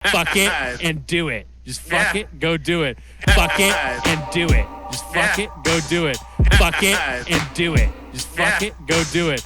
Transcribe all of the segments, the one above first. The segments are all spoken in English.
Fuck it and do it. Just fuck it, go do it. Fuck it and do it. Just fuck it, go do it. Fuck it and do it. Just fuck it, go do it.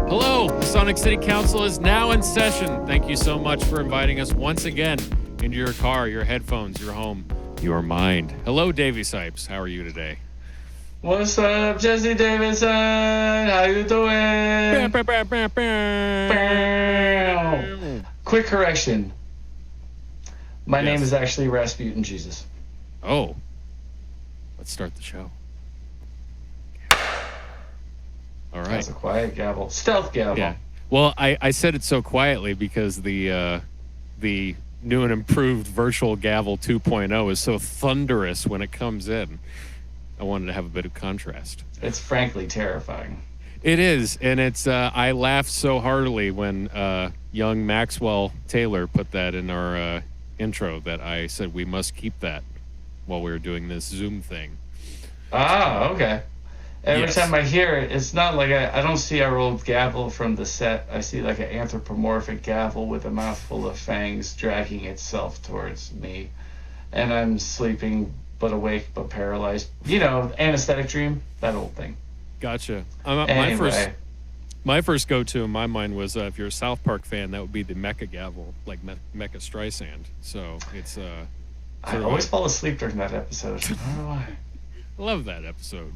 Hello, the Sonic City Council is now in session. Thank you so much for inviting us once again into your car, your headphones, your home, your mind. Hello, Davey Sipes. How are you today? What's up, Jesse Davidson? How you doing? Quick correction. My name is actually Rasputin Jesus. Oh. Let's start the show. All right. That's a quiet gavel. Stealth gavel. Yeah. Well, I said it so quietly because the new and improved virtual gavel 2.0 is so thunderous when it comes in. I wanted to have a bit of contrast. It's frankly terrifying. It is, and it's. I laughed so heartily when young Maxwell Taylor put that in our intro that I said we must keep that while we were doing this Zoom thing. Ah, okay. Every time I hear it, it's not like I don't see our old gavel from the set. I see like an anthropomorphic gavel with a mouthful of fangs dragging itself towards me. And I'm sleeping but awake but paralyzed. You know, anesthetic dream, that old thing. Gotcha. Anyway. My first go-to in my mind was if you're a South Park fan, that would be the Mecha gavel, like Mecha Streisand. So it's... I always fall asleep during that episode. I don't know why. I love that episode.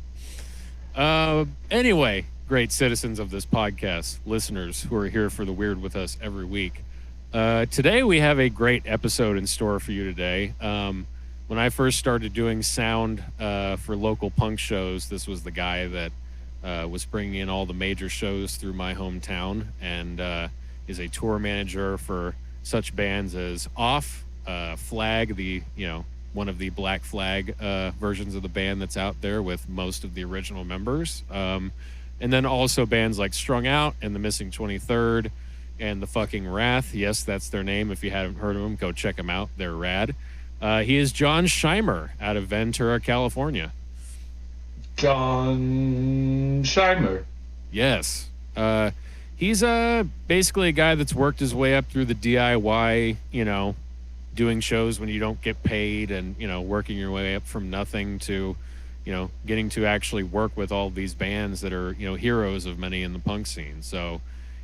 Anyway, great citizens of this podcast, listeners who are here for the weird with us every week. Today we have a great episode in store for you today. When I first started doing sound for local punk shows, this was the guy that was bringing in all the major shows through my hometown and is a tour manager for such bands as Off, Flag, one of the Black Flag versions of the band that's out there with most of the original members. And then also bands like Strung Out and the Missing 23rd and the Fucking Wrath. Yes, that's their name. If you haven't heard of them, go check them out. They're rad. He is Jon Shimer out of Ventura, California. Jon Shimer. Yes. He's basically a guy that's worked his way up through the DIY, doing shows when you don't get paid and, working your way up from nothing to, getting to actually work with all these bands that are, heroes of many in the punk scene. So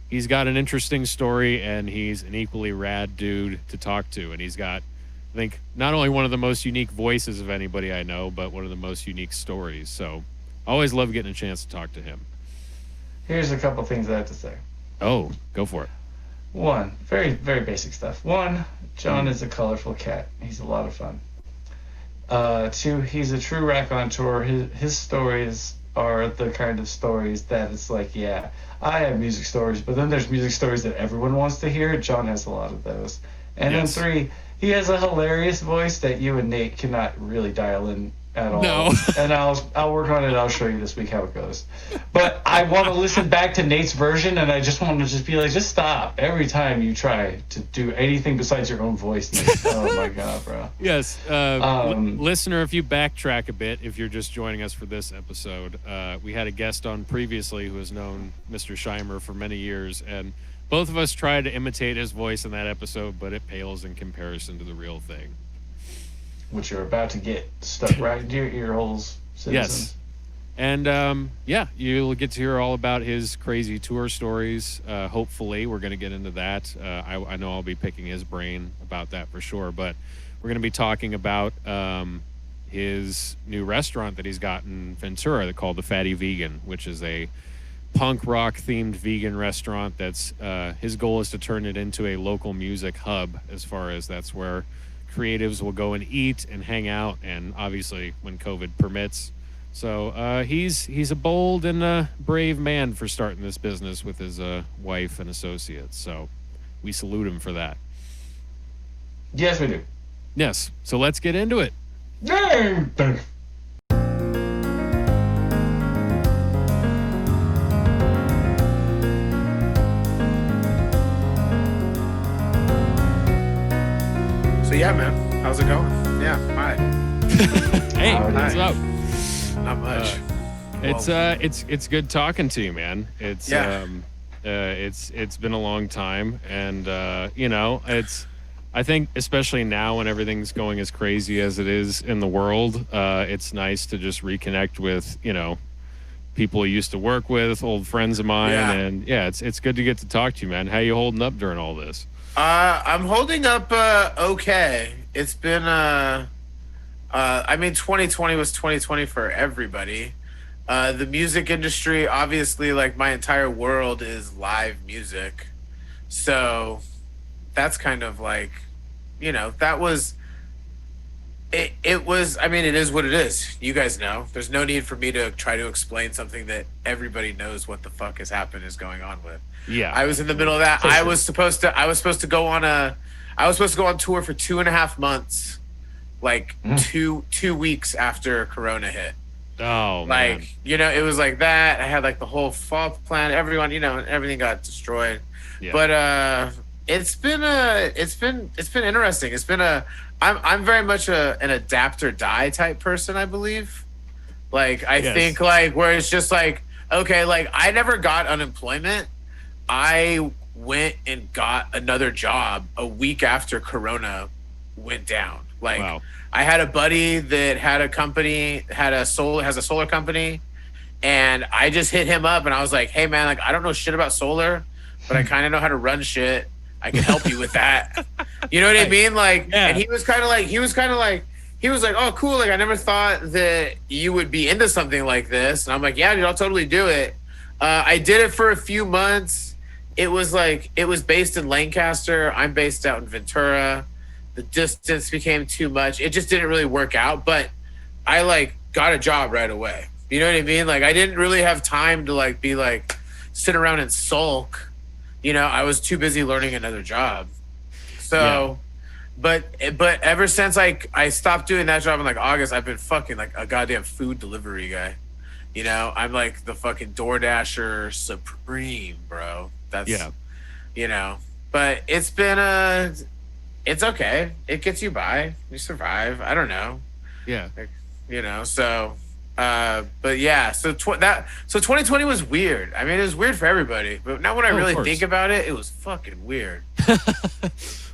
he's got an interesting story and he's an equally rad dude to talk to. And he's got, I think, not only one of the most unique voices of anybody I know, but one of the most unique stories. So I always love getting a chance to talk to him. Here's a couple things I have to say. Oh, go for it. One, very, very basic stuff. One, Jon is a colorful cat. He's a lot of fun. Two, he's a true raconteur. His stories are the kind of stories that it's like, yeah, I have music stories, but then there's music stories that everyone wants to hear. Jon has a lot of those. And then three, he has a hilarious voice that you and Nate cannot really dial in at all. No. And I'll work on it. I'll show you this week how it goes. But I want to listen back to Nate's version, and I just want to be like, just stop every time you try to do anything besides your own voice, Nate. Oh my God, bro. Yes. Listener, if you backtrack a bit, if you're just joining us for this episode, we had a guest on previously who has known Mr. Shimer for many years, and both of us tried to imitate his voice in that episode, but it pales in comparison to the real thing. Which you're about to get stuck right into your ear holes, citizens. Yes. And, you'll get to hear all about his crazy tour stories. Hopefully, we're going to get into that. I know I'll be picking his brain about that for sure, but we're going to be talking about his new restaurant that he's got in Ventura called the Fatty Vegan, which is a punk rock themed vegan restaurant that's his goal is to turn it into a local music hub, as far as that's where creatives will go and eat and hang out, and obviously when COVID permits. So he's a bold and brave man for starting this business with his wife and associates. So we salute him for that. Yes, we do. Yes. So let's get into it. Yay! So yeah, man, how's it going? Yeah, hi. Hey, Howdy. what's up? Not much. It's good talking to you, man. It's Yeah. it's been a long time, and I think especially now when everything's going as crazy as it is in the world, it's nice to just reconnect with people you used to work with, old friends of mine, Yeah. and it's good to get to talk to you, man. How you holding up during all this? I'm holding up okay. It's been 2020 was 2020 for everybody. The music industry, obviously, like my entire world is live music. So that's kind of like, that was it was, I mean, it is what it is. You guys know. There's no need for me to try to explain something that everybody knows what the fuck is going on with. Yeah, I was in the middle of that. I was supposed to go on tour for 2.5 months, like two weeks after Corona hit. Oh, man. Like, it was like that. I had like the whole fall plan. Everyone, everything got destroyed. Yeah. But it's been interesting. I'm very much an adapt or die type person, I believe. Like, I think like where it's just like, okay, like I never got unemployment. I went and got another job a week after Corona went down. Like, Wow. I had a buddy that had a company, has a solar company, and I just hit him up and I was like, hey man, like I don't know shit about solar, but I kind of know how to run shit. I can help you with that. You know what I mean? Like, Yeah. and he was like, oh cool, like I never thought that you would be into something like this. And I'm like, yeah, dude, I'll totally do it. I did it for a few months. It was based in Lancaster. I'm based out in Ventura. The distance became too much. It just didn't really work out, but I like got a job right away. You know what I mean? Like I didn't really have time to like be like sit around and sulk. I was too busy learning another job. So, but ever since I stopped doing that job in like August, I've been fucking like a goddamn food delivery guy. I'm like the fucking DoorDasher supreme, bro. That's but it's been it's okay. It gets you by. You survive. I don't know. Yeah. Like, so but yeah, so 2020 was weird. I mean, it was weird for everybody, but now when I really think about it, it was fucking weird.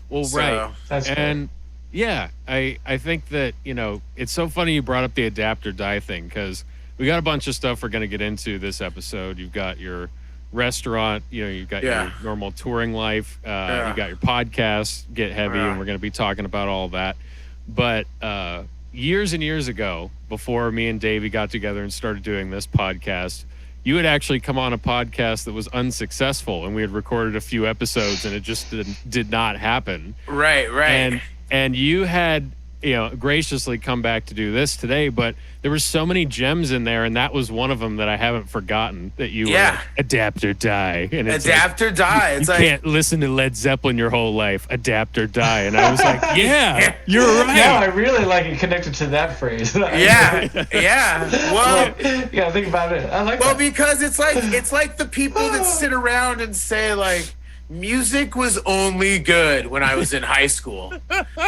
Well, right. That's And yeah, I think that, it's so funny you brought up the adapt or die thing, because we got a bunch of stuff we're going to get into this episode. You've got your restaurant, you've got your normal touring life, you got your podcast, Get Heavy, and we're going to be talking about all that. But years and years ago, before me and Davey got together and started doing this podcast, you had actually come on a podcast that was unsuccessful, and we had recorded a few episodes and it just did not happen. Right. And you had graciously come back to do this today, but there were so many gems in there, and that was one of them that I haven't forgotten, that you were like, adapt or die. And it's adapt or die. It's you like, can't listen to Led Zeppelin your whole life. Adapt or die. And I was like, yeah, you're right. Now I really like it connected to that phrase. yeah. Well, yeah, think about it. I like well, that. because it's like the people that sit around and say like music was only good when I was in high school.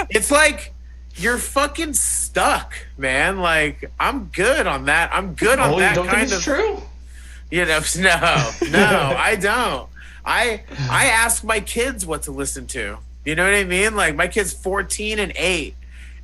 It's like, you're fucking stuck, man. Like, I'm good on that. I'm good on that don't kind think of. it's true? No, I don't. I ask my kids what to listen to. You know what I mean? Like, my kid's 14 and 8,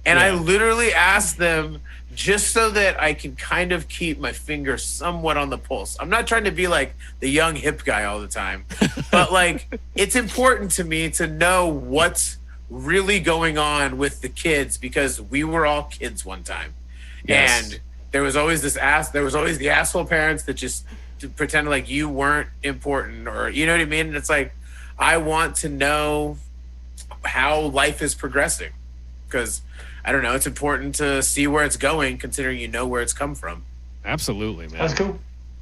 and I literally ask them just so that I can kind of keep my finger somewhat on the pulse. I'm not trying to be like the young hip guy all the time, but like, it's important to me to know what's really going on with the kids, because we were all kids one time. And there was always the asshole parents that just pretended like you weren't important, or you know what I mean. And it's like, I want to know how life is progressing, because I don't know, it's important to see where it's going, considering where it's come from. Absolutely, man. That's cool.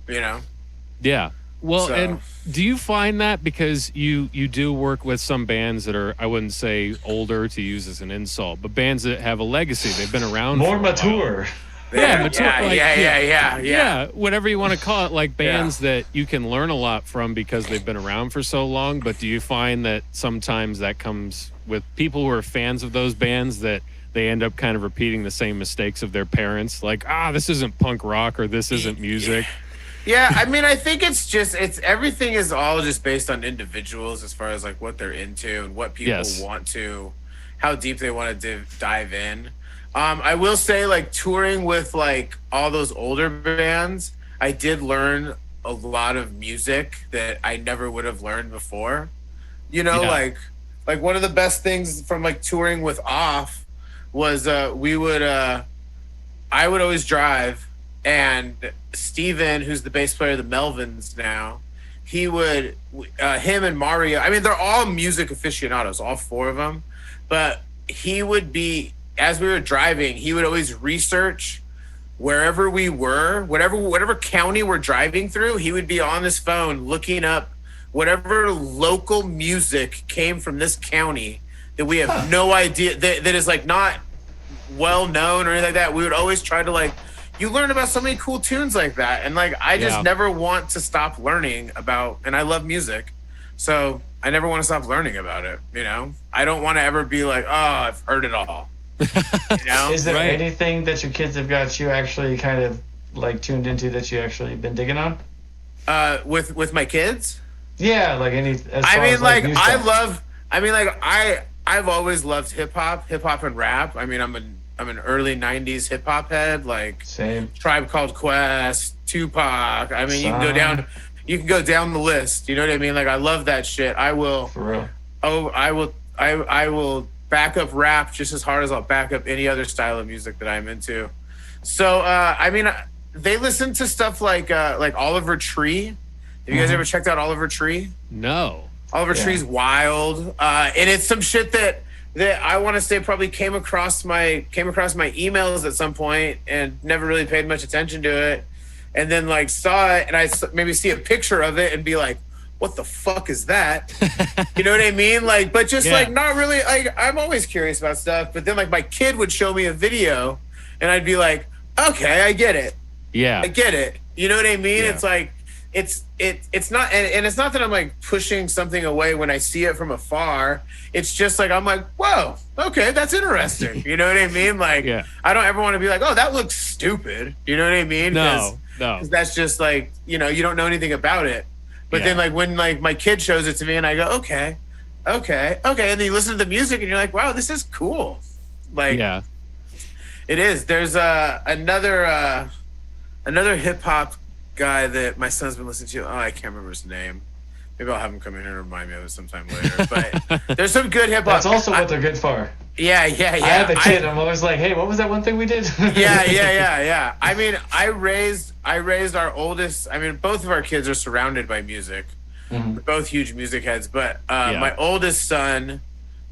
Yeah. Well, So- and do you find that, because you do work with some bands that are, I wouldn't say older to use as an insult, but bands that have a legacy, they've been around More for a while. mature. Yeah, mature, yeah. whatever you want to call it, like bands that you can learn a lot from because they've been around for so long. But do you find that sometimes that comes with people who are fans of those bands that they end up kind of repeating the same mistakes of their parents? Like, this isn't punk rock or this isn't music. Yeah, I mean, I think it's everything is all just based on individuals as far as like what they're into and what people want to, how deep they want to dive in. I will say, like, touring with like all those older bands, I did learn a lot of music that I never would have learned before. You know, like one of the best things from like touring with Off was I would always drive, and Steven, who's the bass player of the Melvins now, he would him and Mario, I mean, they're all music aficionados, all four of them, but he would be, as we were driving, he would always research wherever we were, whatever county we're driving through, he would be on his phone looking up whatever local music came from this county that we have no idea, that is like not well known or anything like that. We would always try to, like, you learn about so many cool tunes like that. And like, I just never want to stop learning about, and I love music, so I never want to stop learning about it. You know, I don't want to ever be like, I've heard it all. You know? Is there anything that your kids have got you actually kind of like tuned into that you actually been digging on? With my kids? Yeah, like I've always loved hip hop and rap. I mean, I'm an early '90s hip hop head, like same. Tribe Called Quest, Tupac. I mean, you can go down the list. You know what I mean? Like, I love that shit. I will. For real. Oh, I will back up rap just as hard as I'll back up any other style of music that I'm into. So, I mean, they listen to stuff like Oliver Tree. Have you guys ever checked out Oliver Tree? No. Oliver Tree's wild, and it's some shit that I want to say probably came across my emails at some point and never really paid much attention to it, and then like saw it and I maybe see a picture of it and be like, what the fuck is that? You know what I mean? Like, but just like not really. Like, I'm always curious about stuff, but then like my kid would show me a video and I'd be like, okay, I get it. Yeah, I get it. You know what I mean? Yeah. It's like, it's not, and it's not that I'm like pushing something away when I see it from afar. It's just like, I'm like, whoa, okay, that's interesting. You know what I mean? Like, I don't ever want to be like, oh, that looks stupid. You know what I mean? No. Because that's just like, you know, you don't know anything about it. But then like when like my kid shows it to me and I go, okay. And then you listen to the music and you're like, wow, this is cool. Like, it is. There's another hip hop guy that my son's been listening to. I can't remember his name. Maybe I'll have him come in here and remind me of it sometime later. But there's some good hip hop. That's also what they're good for. Yeah. I have a kid. I'm always like, hey, what was that one thing we did? Yeah. I mean, I raised our oldest. I mean, both of our kids are surrounded by music. Mm-hmm. We're both huge music heads. But my oldest son,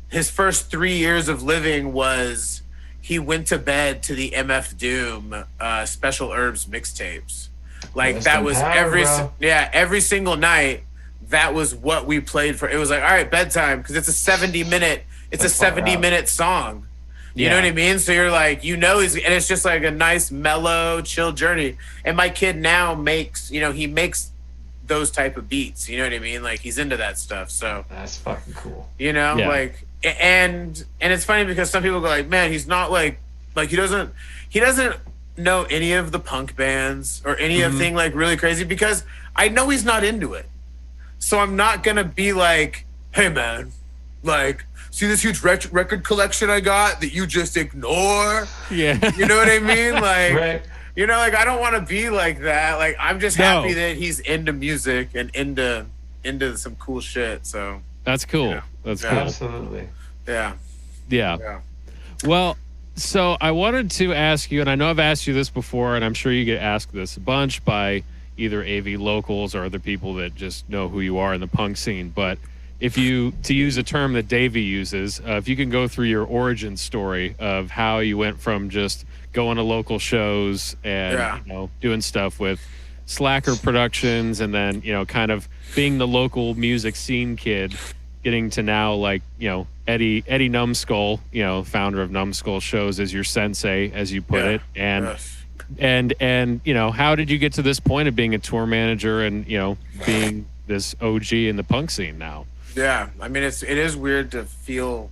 his first 3 years of living was he went to bed to the MF Doom Special Herbs mixtapes. Like, that was every single night. That was what we played for. It was like, all right, bedtime, because it's a 70-minute song. You know what I mean? So you're like, you know, and it's just like a nice, mellow, chill journey. And my kid now makes those type of beats. You know what I mean? Like, he's into that stuff. So that's fucking cool. You know, like, and it's funny because some people go like, man, he's not like he doesn't know any of the punk bands or any of thing like really crazy, because I know he's not into it. So I'm not gonna be like, hey man, like, see this huge record collection I got that you just ignore? Yeah. You know what I mean? Like, right. You know, like, I don't want to be like that. Like, I'm just happy that he's into music and into some cool shit. So that's cool. Yeah. That's cool. Absolutely. Yeah. Well, so I wanted to ask you, and I know I've asked you this before, and I'm sure you get asked this a bunch by either AV locals or other people that just know who you are in the punk scene. But if you, to use a term that Davey uses, if you can go through your origin story of how you went from just going to local shows and you know, doing stuff with Slacker Productions, and then, you know, kind of being the local music scene kid, getting to now, like, you know, Eddie Numbskull, you know, founder of Numbskull, shows as your sensei, as you put it, and And you know, how did you get to this point of being a tour manager and, you know, being this OG in the punk scene now? Yeah, I mean, it is weird to feel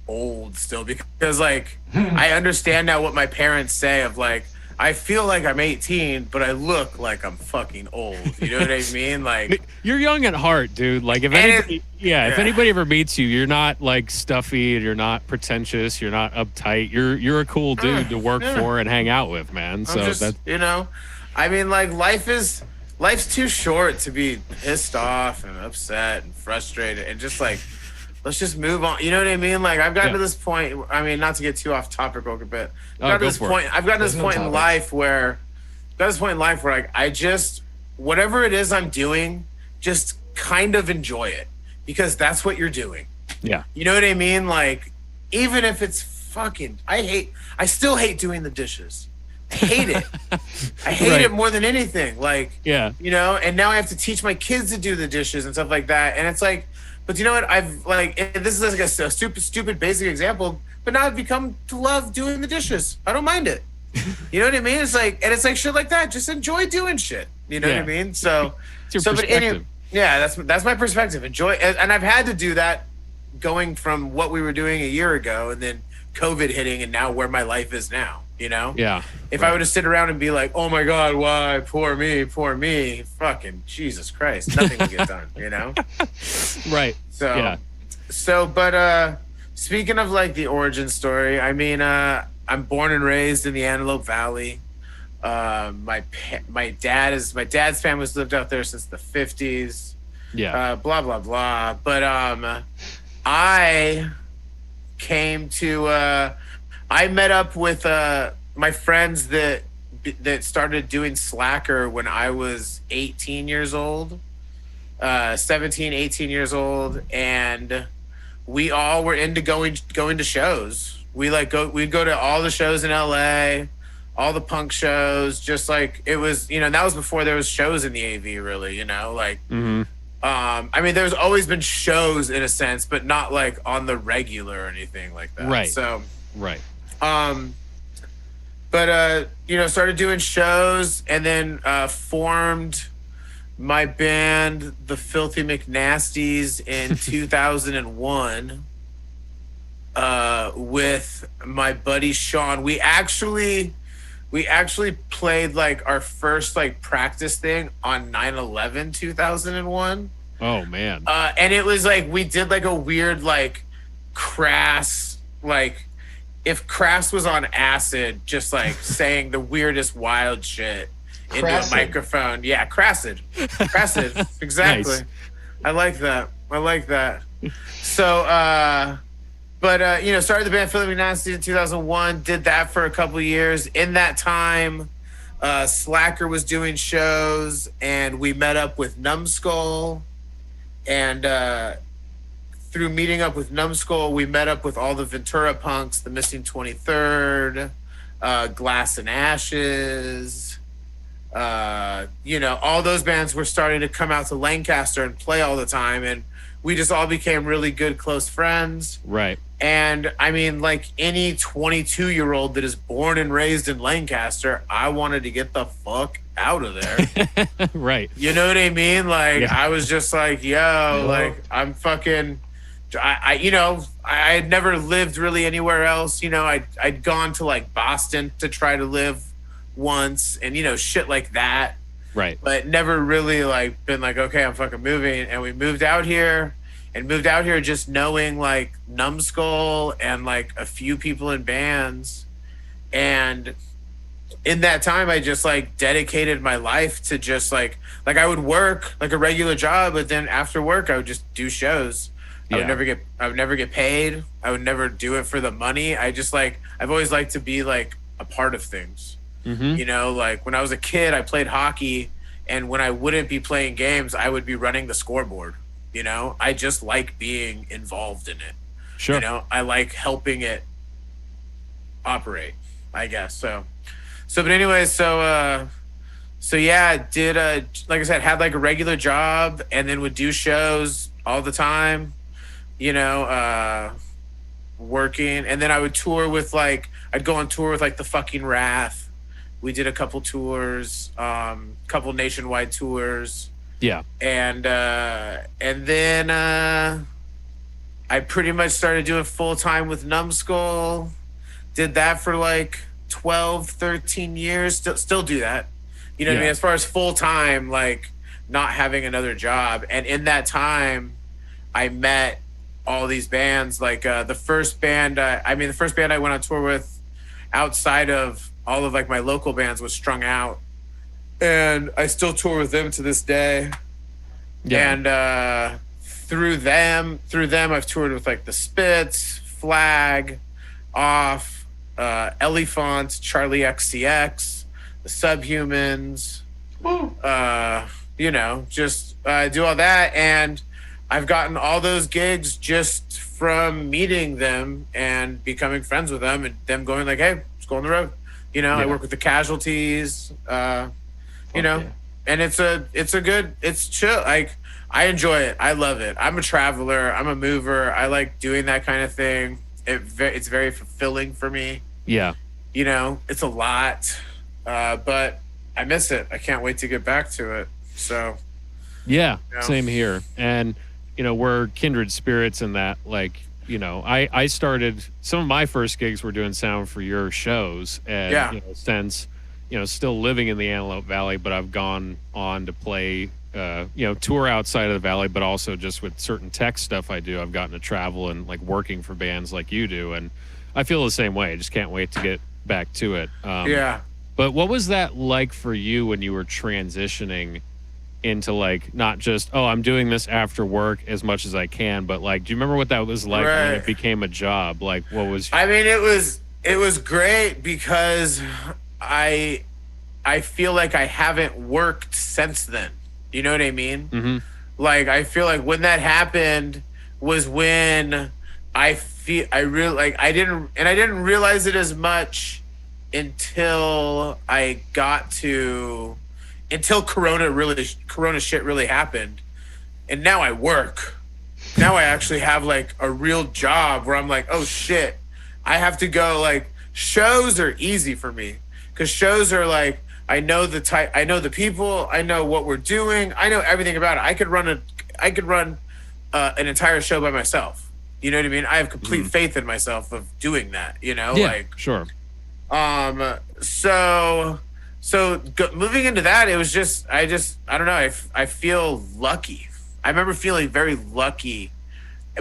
old still, because like I understand now what my parents say of like, I feel like I'm 18, but I look like I'm fucking old. You know what I mean? Like, you're young at heart, dude. Like if anybody, if anybody ever meets you, you're not like stuffy, you're not pretentious, you're not uptight. You're a cool dude to work for and hang out with, man. So that's, you know, I mean, like life's too short to be pissed off and upset and frustrated and just like, let's just move on. You know what I mean? Like I've gotten to this point. I mean, not to get too off topic a bit. I've gotten to this point in life where like I just, whatever it is I'm doing, just kind of enjoy it, because that's what you're doing. Yeah. You know what I mean? Like even if it's fucking, I still hate doing the dishes. I hate it. I hate it more than anything. Like, yeah, you know, and now I have to teach my kids to do the dishes and stuff like that. And it's like, but you know what? I've like, and this is like a stupid basic example, but now I've become to love doing the dishes. I don't mind it. You know what I mean? It's like, and it's like shit like that. Just enjoy doing shit. You know what I mean? So, it's your perspective. Yeah, that's my perspective. Enjoy, and I've had to do that going from what we were doing a year ago, and then COVID hitting, and now where my life is now. You know? Yeah. If I were to sit around and be like, oh my God, why? Poor me. Fucking Jesus Christ. Nothing would get done, you know? Right. But speaking of like the origin story, I mean, I'm born and raised in the Antelope Valley. My dad's family's lived out there since the 50s. Yeah. Blah, blah, blah. But I came to... I met up with my friends that started doing Slacker when I was 18 years old, 17, 18 years old, and we all were into going to shows. We'd go to all the shows in LA, all the punk shows, just like it was, you know, that was before there was shows in the AV really, you know, like I mean, there's always been shows in a sense, but not like on the regular or anything like that. Right. So but you know, started doing shows, and then formed my band, the Filthy McNasties, in 2001 with my buddy Sean. We actually played like our first like practice thing on 9/11 2001. Oh man. And it was like we did like a weird like crass, like if Crass was on acid, just like saying the weirdest wild shit into a microphone. Yeah, Crassid, exactly. Nice. I like that. So, but you know, started the band Filthy McNasty in 2001. Did that for a couple of years. In that time, Slacker was doing shows, and we met up with Numbskull, and through meeting up with Numbskull, we met up with all the Ventura punks, the Missing 23rd, Glass and Ashes. You know, all those bands were starting to come out to Lancaster and play all the time, and we just all became really good, close friends. Right. And I mean, like any 22-year-old that is born and raised in Lancaster, I wanted to get the fuck out of there. Right. You know what I mean? Like, I was just like, yo, like, I'm fucking... you know, I had never lived really anywhere else. You know, I'd gone to like Boston to try to live once, and you know, shit like that. Right. But never really like been like, okay, I'm fucking moving. And we moved out here just knowing like Numbskull and like a few people in bands. And in that time, I just like dedicated my life to just like I would work like a regular job, but then after work, I would just do shows. I would never get paid. I would never do it for the money. I've always liked to be like a part of things. You know, like when I was a kid, I played hockey, and when I wouldn't be playing games, I would be running the scoreboard. You know, I just like being involved in it. Sure. You know, I like helping it operate, I guess. So but anyways, so yeah, did like I said, had like a regular job, and then would do shows all the time. You know, working, and then I would tour with like, I'd go on tour with like the fucking Wrath, We did a couple tours, couple nationwide tours. Yeah. And then I pretty much started doing full time with Numbskull. Did that for like 12, 13 years. Still do that. You know what I mean? As far as full time, like not having another job. And in that time, I met all these bands. Like the first band I went on tour with outside of all of like my local bands was Strung Out. And I still tour with them to this day. Yeah. And through them, I've toured with like the Spits, Flag, Off, Elephant, Charlie XCX, the Subhumans. Woo. You know, just do all that. And I've gotten all those gigs just from meeting them and becoming friends with them and them going like, hey, let's go on the road. You know, I work with the Casualties, you know, and it's chill. Like, I enjoy it. I love it. I'm a traveler. I'm a mover. I like doing that kind of thing. It's very fulfilling for me. Yeah. You know, it's a lot, but I miss it. I can't wait to get back to it. So. Yeah, you know. Same here. And, you know, we're kindred spirits in that, like, you know, I started, some of my first gigs were doing sound for your shows. And, you know, since, you know, still living in the Antelope Valley, but I've gone on to play, you know, tour outside of the Valley, but also just with certain tech stuff I do, I've gotten to travel and like working for bands like you do. And I feel the same way. I just can't wait to get back to it. But what was that like for you when you were transitioning into like, not just, oh, I'm doing this after work as much as I can, but like, do you remember what that was like when it became a job? Like, what was... I mean, it was great because I feel like I haven't worked since then. You know what I mean? Mm-hmm. Like, I feel like when that happened was when I didn't realize it as much until Corona shit really happened. And now I work. Now I actually have like a real job where I'm like, oh shit, I have to go. Like, shows are easy for me because shows are like, I know the type, I know the people, I know what we're doing, I know everything about it. I could run an entire show by myself. You know what I mean? I have complete faith in myself of doing that. You know, sure. So moving into that, it was just I don't know. I feel lucky. I remember feeling very lucky,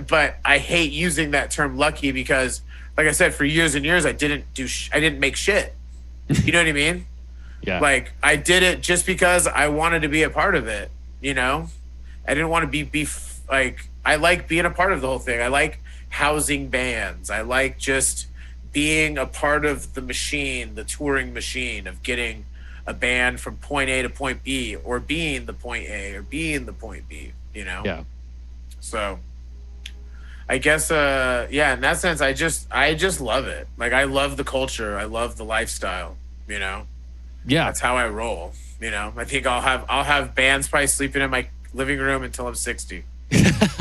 but I hate using that term lucky because, like I said, for years and years I didn't make shit. You know what I mean? Yeah. Like, I did it just because I wanted to be a part of it, you know? I didn't want to be like, I like being a part of the whole thing. I like housing bands. I like just being a part of the machine, the touring machine of getting a band from point A to point B, or being the point A or being the point B, you know? Yeah. So I guess, in that sense, I just love it. Like, I love the culture. I love the lifestyle, you know? Yeah, that's how I roll. You know, I think I'll have bands probably sleeping in my living room until I'm 60.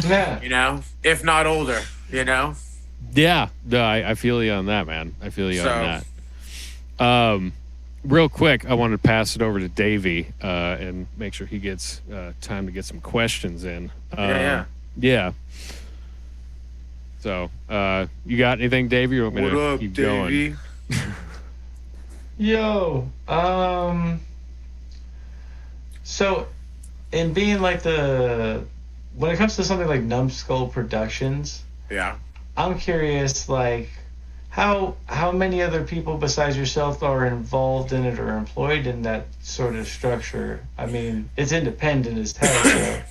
Yeah, you know, if not older. You know. Yeah, no, I feel you on that, man. I feel you on that. Real quick, I wanted to pass it over to Davey and make sure he gets time to get some questions in. Yeah. So, you got anything, Davey? You want me to keep Davey? Going? Yo, so in being like when it comes to something like Numbskull Productions, I'm curious, like, how many other people besides yourself are involved in it or employed in that sort of structure? I mean, it's independent as hell. So.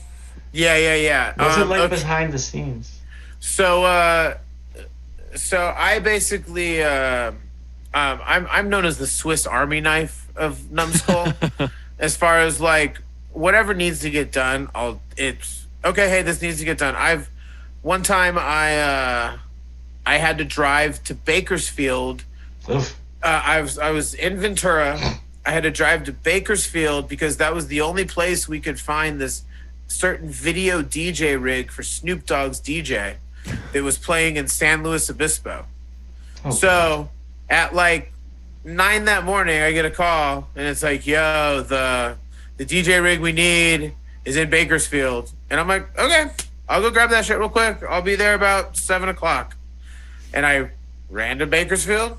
Yeah. What's it like behind the scenes? So I basically. I'm known as the Swiss Army knife of Numbskull. As far as like whatever needs to get done, it's okay. Hey, this needs to get done. One time I had to drive to Bakersfield. I was in Ventura. I had to drive to Bakersfield because that was the only place we could find this certain video DJ rig for Snoop Dogg's DJ that was playing in San Luis Obispo. Okay. So at like 9 that morning, I get a call, and it's like, yo, the DJ rig we need is in Bakersfield. And I'm like, okay, I'll go grab that shit real quick. I'll be there about 7 o'clock. And I ran to Bakersfield,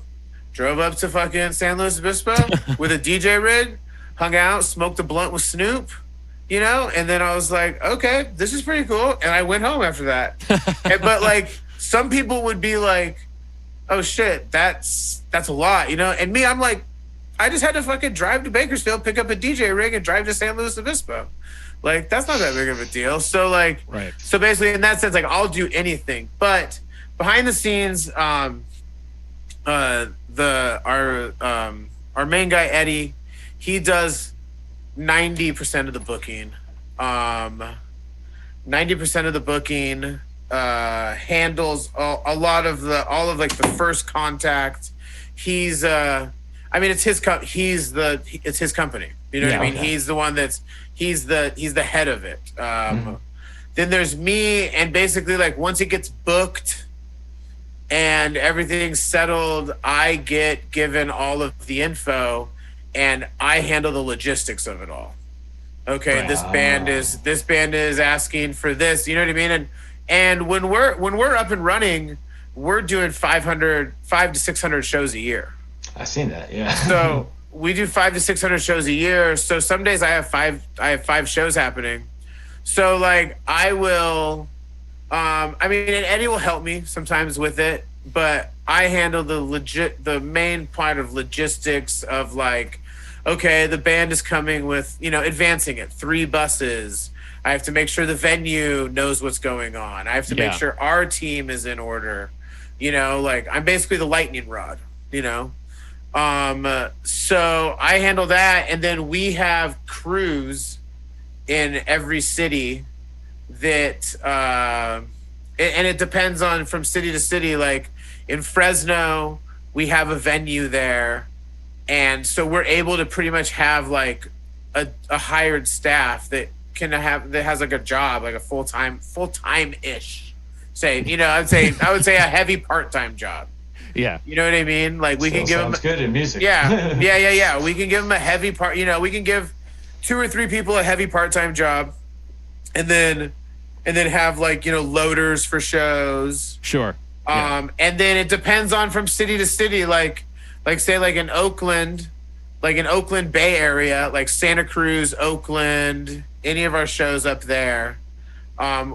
drove up to fucking San Luis Obispo with a DJ rig, hung out, smoked a blunt with Snoop, you know? And then I was like, okay, this is pretty cool. And I went home after that. But like, some people would be like, oh shit, that's a lot, you know? And me, I'm like, I just had to fucking drive to Bakersfield, pick up a DJ rig, and drive to San Luis Obispo. Like, that's not that big of a deal. So like, Right. So basically in that sense, like, I'll do anything. But behind the scenes, our main guy, Eddie, he does 90% of the booking. 90% of the booking, handles all of like the first contact. He's it's his it's his company. You know what I mean? Okay. He's the one he's the head of it. Then there's me, and basically like once it gets booked and everything's settled, I get given all of the info and I handle the logistics of it all. Okay, Right. this band is asking for this, you know what I mean? And when we're up and running, we're doing 500 to 600 shows a year. I've seen that, yeah. So we do 500 to 600 shows a year. So some days I have five shows happening. So like I will, and Eddie will help me sometimes with it, but I handle the main part of logistics of like, okay, the band is coming with, you know, advancing it, 3 buses. I have to make sure the venue knows what's going on. I have to make sure our team is in order. You know, like I'm basically the lightning rod, you know? So I handle that. And then we have crews in every city that, and it depends on from city to city. Like in Fresno, we have a venue there. And so we're able to pretty much have like a hired staff that has like a job, like a full-time-ish. Say, you know, I would say a heavy part-time job. Yeah. You know what I mean? Like we can give them. Sounds good in music. Yeah. We can give them a heavy part. You know, we can give 2 or 3 people a heavy part-time job, and then have like, you know, loaders for shows. Sure. Yeah. And then it depends on from city to city. Like say like in Oakland Bay Area, like Santa Cruz, Oakland, any of our shows up there.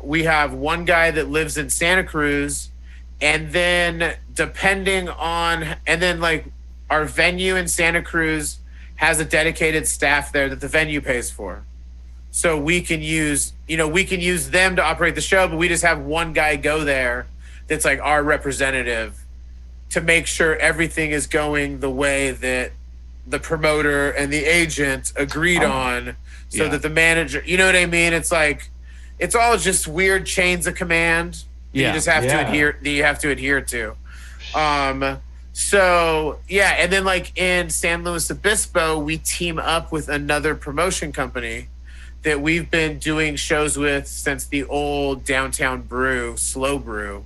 We have one guy that lives in Santa Cruz, and then like our venue in Santa Cruz has a dedicated staff there that the venue pays for. So we can use them to operate the show, but we just have one guy go there that's like our representative to make sure everything is going the way that the promoter and the agent agreed on, so that the manager, you know what I mean? It's like, it's all just weird chains of command that you just have to adhere to. So yeah, and then like in San Luis Obispo, we team up with another promotion company that we've been doing shows with since the old Downtown Brew, Slow Brew,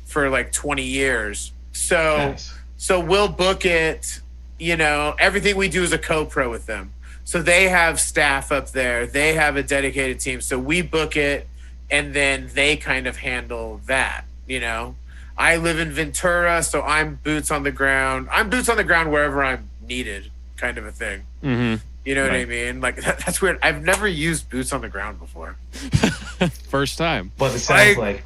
for like 20 years. So Nice. So we'll book it, you know, everything we do is a co-pro with them. So they have staff up there. They have a dedicated team. So we book it, and then they kind of handle that, you know. I live in Ventura, so I'm boots on the ground. I'm boots on the ground wherever I'm needed, kind of a thing. Mm-hmm. You know what I mean? Like, that's weird. I've never used boots on the ground before. First time. But it sounds like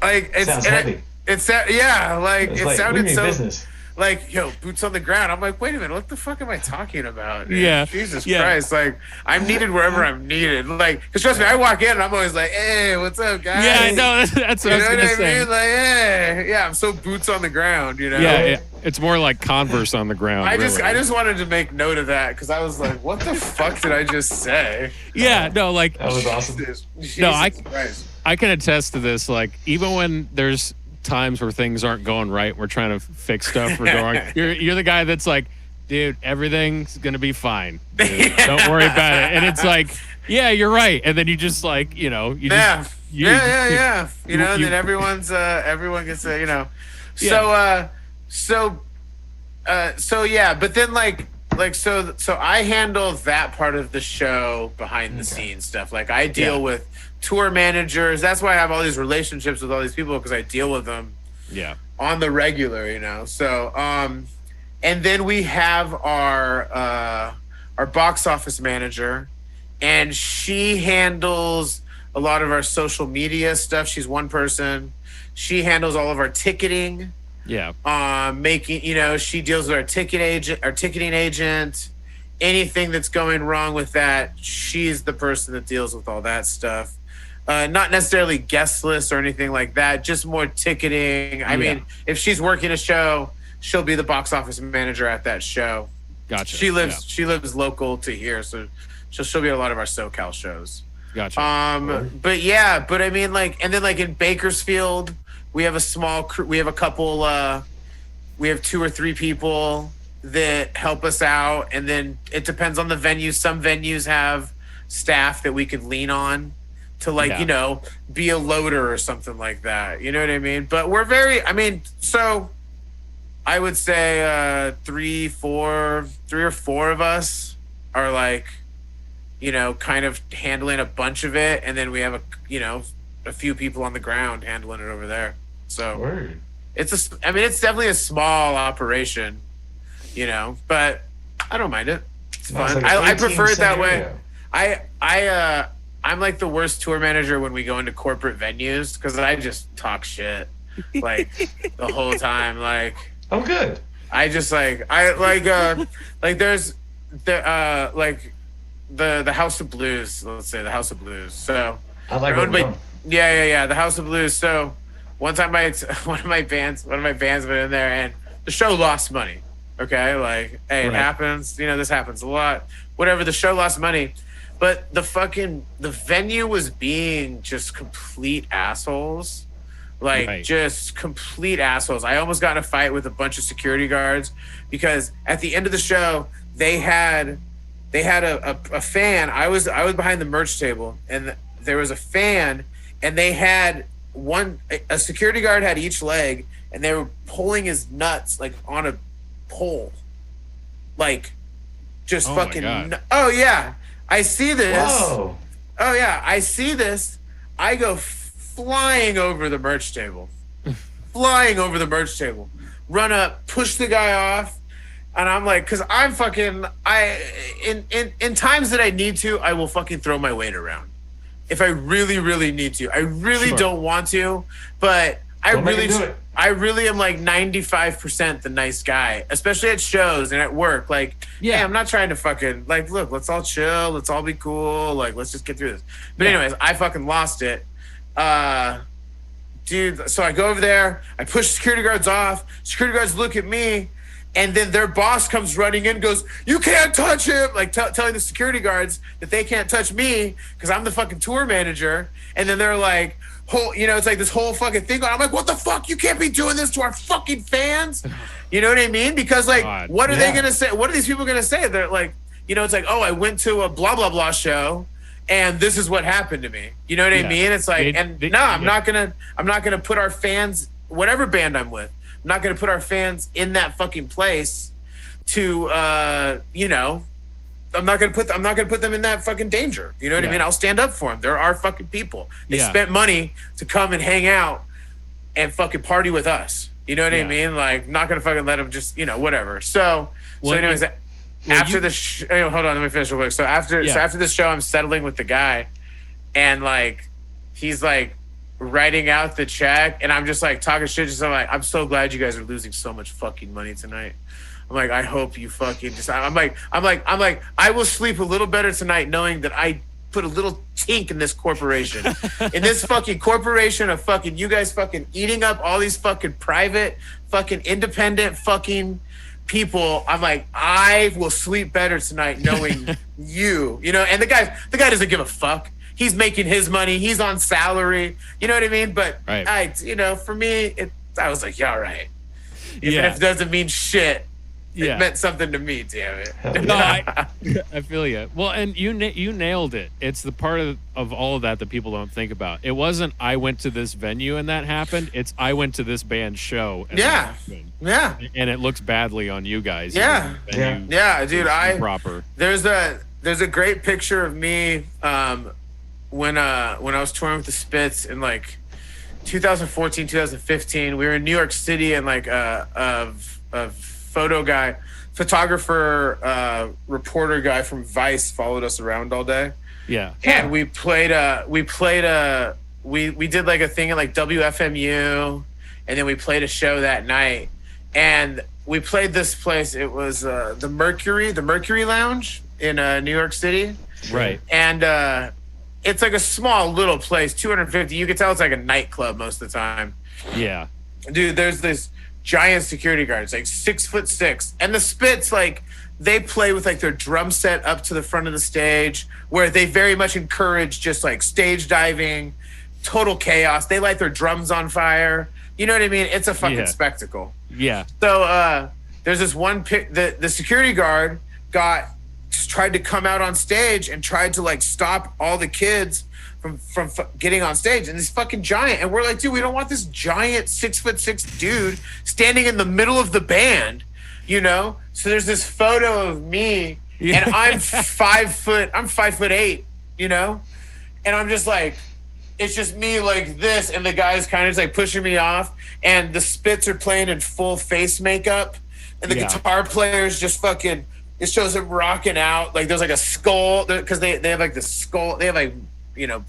it's sounds heavy. It sounded so business. like, yo, boots on the ground. I'm like, wait a minute, what the fuck am I talking about? Dude? Yeah. Jesus Christ. Like, I'm needed wherever I'm needed. Like, because trust me, I walk in and I'm always like, hey, what's up, guys? Yeah, no, that's what I was you know gonna what I say. mean? Like, hey, yeah, I'm so boots on the ground, you know? Yeah, it's more like Converse on the ground. I really. just wanted to make note of that because I was like, what the fuck did I just say? Yeah, no, like That was awesome. Jesus Christ. I can attest to this. Like, even when there's times where things aren't going right, we're trying to fix stuff or going. You're the guy that's like, dude, everything's gonna be fine. Dude. Don't worry about it. And it's like, yeah, you're right. And then you just like, you know, you just You know, and then everyone gets a, you know. Yeah. So So yeah, but then so I handle that part of the show behind the scenes stuff. Like I deal with tour managers. That's why I have all these relationships with all these people, because I deal with them on the regular, you know. So and then we have our box office manager, and she handles a lot of our social media stuff. She's one person. She handles all of our ticketing. Yeah. Making, she deals with our ticketing agent. Anything that's going wrong with that, she's the person that deals with all that stuff. Not necessarily guest lists or anything like that, just more ticketing. I mean, if she's working a show, she'll be the box office manager at that show. Gotcha. She lives local to here, so she'll be at a lot of our SoCal shows. Gotcha. But I mean, and then in Bakersfield, we have a small crew. We have a couple. We have 2 or 3 people that help us out, and then it depends on the venue. Some venues have staff that we could lean on to be a loader or something like that. You know what I mean? But we're so I would say 3 or 4 of us are kind of handling a bunch of it, and then we have a few people on the ground handling it over there. So it's definitely a small operation, but I don't mind it. It's fun. I prefer it that way. I'm like the worst tour manager when we go into corporate venues, because I just talk shit the whole time. I'm good. I just there's the House of Blues. Let's say the House of Blues. So I like it. Yeah. The House of Blues. So one time one of my bands went in there, and the show lost money. Okay, hey, it happens. This happens a lot. Whatever. The show lost money, but the venue was being just complete assholes. Just complete assholes. I almost got in a fight with a bunch of security guards, because at the end of the show, they had a fan. I was behind the merch table, and there was a fan, and they had a security guard had each leg, and they were pulling his nuts on a pole, just fucking. Oh yeah, I see this. Whoa. Oh yeah, I see this. I go flying over the merch table, run up, push the guy off. And I'm because I'm in times that I need to, I will fucking throw my weight around. If I really, really need to. I really don't want to, but I really am 95% the nice guy, especially at shows and at work. Hey, I'm not trying to fucking, look, let's all chill. Let's all be cool. Let's just get through this. But anyways, I fucking lost it. Dude, so I go over there, I push security guards off. Security guards look at me, and then their boss comes running in and goes, "You can't touch him!" Telling the security guards that they can't touch me because I'm the fucking tour manager. And then they're it's this whole fucking thing. I'm what the fuck? You can't be doing this to our fucking fans. You know what I mean? Because what are they gonna say? What are these people gonna say? They're oh, I went to a blah blah blah show, and this is what happened to me. You know what I mean? It's I'm not gonna put our fans, whatever band I'm with, I'm not gonna put our fans in that fucking place to I'm not gonna put them in that fucking danger. You know what I mean? I'll stand up for them. They're our fucking people. They spent money to come and hang out and fucking party with us. You know what I mean? Not gonna fucking let them just whatever. So anyways. After the hold on, let me finish real quick. So after this show, I'm settling with the guy, and he's writing out the check, and I'm just talking shit. Just I'm so glad you guys are losing so much fucking money tonight. I'm I hope you fucking just. I'm I will sleep a little better tonight knowing that I put a little tink in this corporation, in this fucking corporation of fucking you guys fucking eating up all these fucking private, fucking independent fucking people. I'm I will sleep better tonight knowing and the guy doesn't give a fuck. He's making his money. He's on salary. You know what I mean? But for me, I was yeah, all right. Even if it doesn't mean shit, It meant something to me, damn it. No, I feel you. Well, and you nailed it. It's the part of all of that people don't think about. It wasn't I went to this venue and that happened. It's I went to this band show and that happened. Yeah. And it looks badly on you guys. Yeah. Yeah, dude. Proper. There's a great picture of me when I was touring with the Spits in like 2014, 2015. We were in New York City and like a photographer, reporter guy from Vice followed us around all day. Yeah. And we did like a thing at like WFMU, and then we played a show that night. And we played this place. It was the Mercury Lounge in New York City. Right. And it's like a small little place, 250. You can tell it's like a nightclub most of the time. Yeah. Dude, there's this giant security guard. It's like 6'6", and the Spits, like, they play with like their drum set up to the front of the stage, where they very much encourage just like stage diving, total chaos. They light their drums on fire. You know what I mean? It's a fucking spectacle. Yeah. So there's this one the security guard tried to come out on stage and tried to like stop all the kids from getting on stage, and this fucking giant, and we're like, dude, we don't want this giant 6'6" dude standing in the middle of the band, you know? So there's this photo of me, and I'm 5'8", you know? And I'm just like, it's just me like this, and the guy's kind of just like pushing me off, and the Spits are playing in full face makeup, and the guitar player's just fucking, it shows him rocking out, like there's like a skull, because they have like the skull, they have like, you know,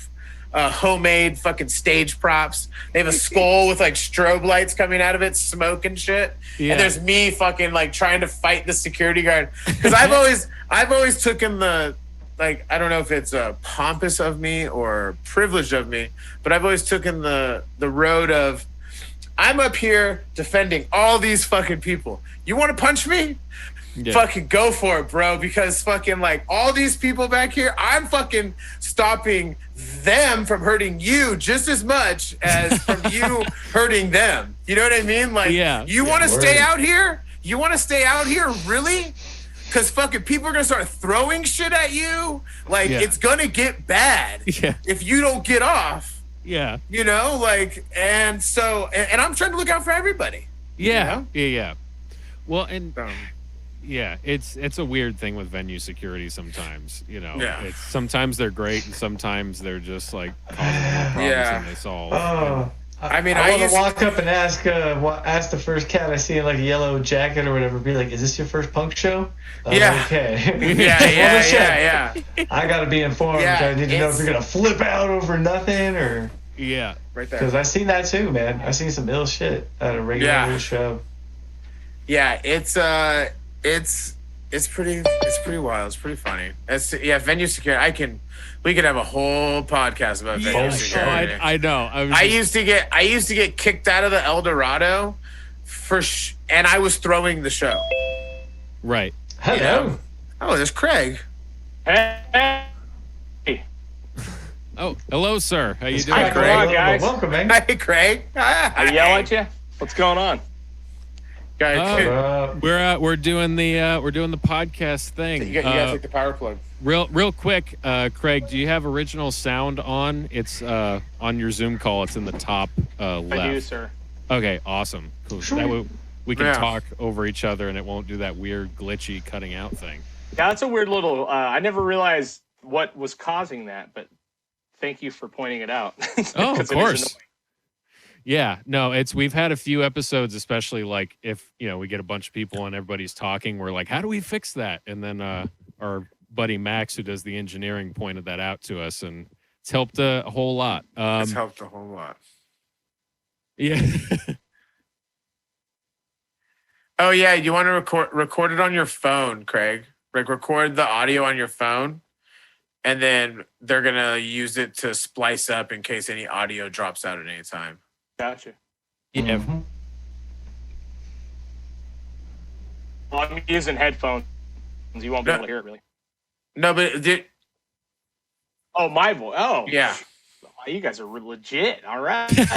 homemade fucking stage props. They have a skull with like strobe lights coming out of it, smoke and shit. Yeah. And there's me fucking like trying to fight the security guard, because I've always taken the, like, I don't know if it's pompous of me or privileged of me, but I've always taken the road of, I'm up here defending all these fucking people. You want to punch me? Yeah. Fucking go for it, bro, because fucking like all these people back here, I'm fucking stopping them from hurting you just as much as from you hurting them. You know what I mean? Like, you want to stay out here? You want to stay out here, really? Because fucking people are going to start throwing shit at you. Like, it's going to get bad if you don't get off. Yeah. You know, like, and so, and I'm trying to look out for everybody. Yeah. You know? Yeah. Well, and... yeah, it's a weird thing with venue security sometimes, you know. Yeah. It's, sometimes they're great, and sometimes they're just like causing more problems than they solve. Oh, I mean, I want to walk up and ask the first cat I see in like a yellow jacket or whatever, be like, "Is this your first punk show?" Okay. Yeah. I gotta be informed. I need to know if you're gonna flip out over nothing or. Yeah, right there. Because I've seen that too, man. I've seen some ill shit at a regular show. Yeah, it's pretty wild. It's pretty funny. Venue security. We could have a whole podcast about venue security. I know. I used to get kicked out of the El Dorado and I was throwing the show. Right. Hello. You know? Oh, there's Craig. Hey. Oh, hello, sir. How you doing? Hi, Craig. Guys. Welcome, man. Hi, Craig. I yell at you. What's going on? We're doing the podcast thing. You gotta take the power plug. Real quick, Craig, do you have original sound on? It's on your Zoom call. It's in the top left. I do, sir. Okay, awesome, cool. Sure. That way we can talk over each other, and it won't do that weird glitchy cutting out thing. Yeah, that's a weird little. I never realized what was causing that, but thank you for pointing it out. Oh, of course. Yeah, no, we've had a few episodes, especially like if, you know, we get a bunch of people and everybody's talking, we're like, how do we fix that? And then our buddy Max, who does the engineering, pointed that out to us, and it's helped a whole lot. It's helped a whole lot. Yeah. Oh yeah, you want to record it on your phone, Craig? Like record the audio on your phone, and then they're gonna use it to splice up in case any audio drops out at any time. Gotcha. Yeah. Mm-hmm. Well, I'm using headphones. You won't be able to hear it, really. No, but oh, my voice. Oh, yeah. Oh, you guys are legit. All right. We'll do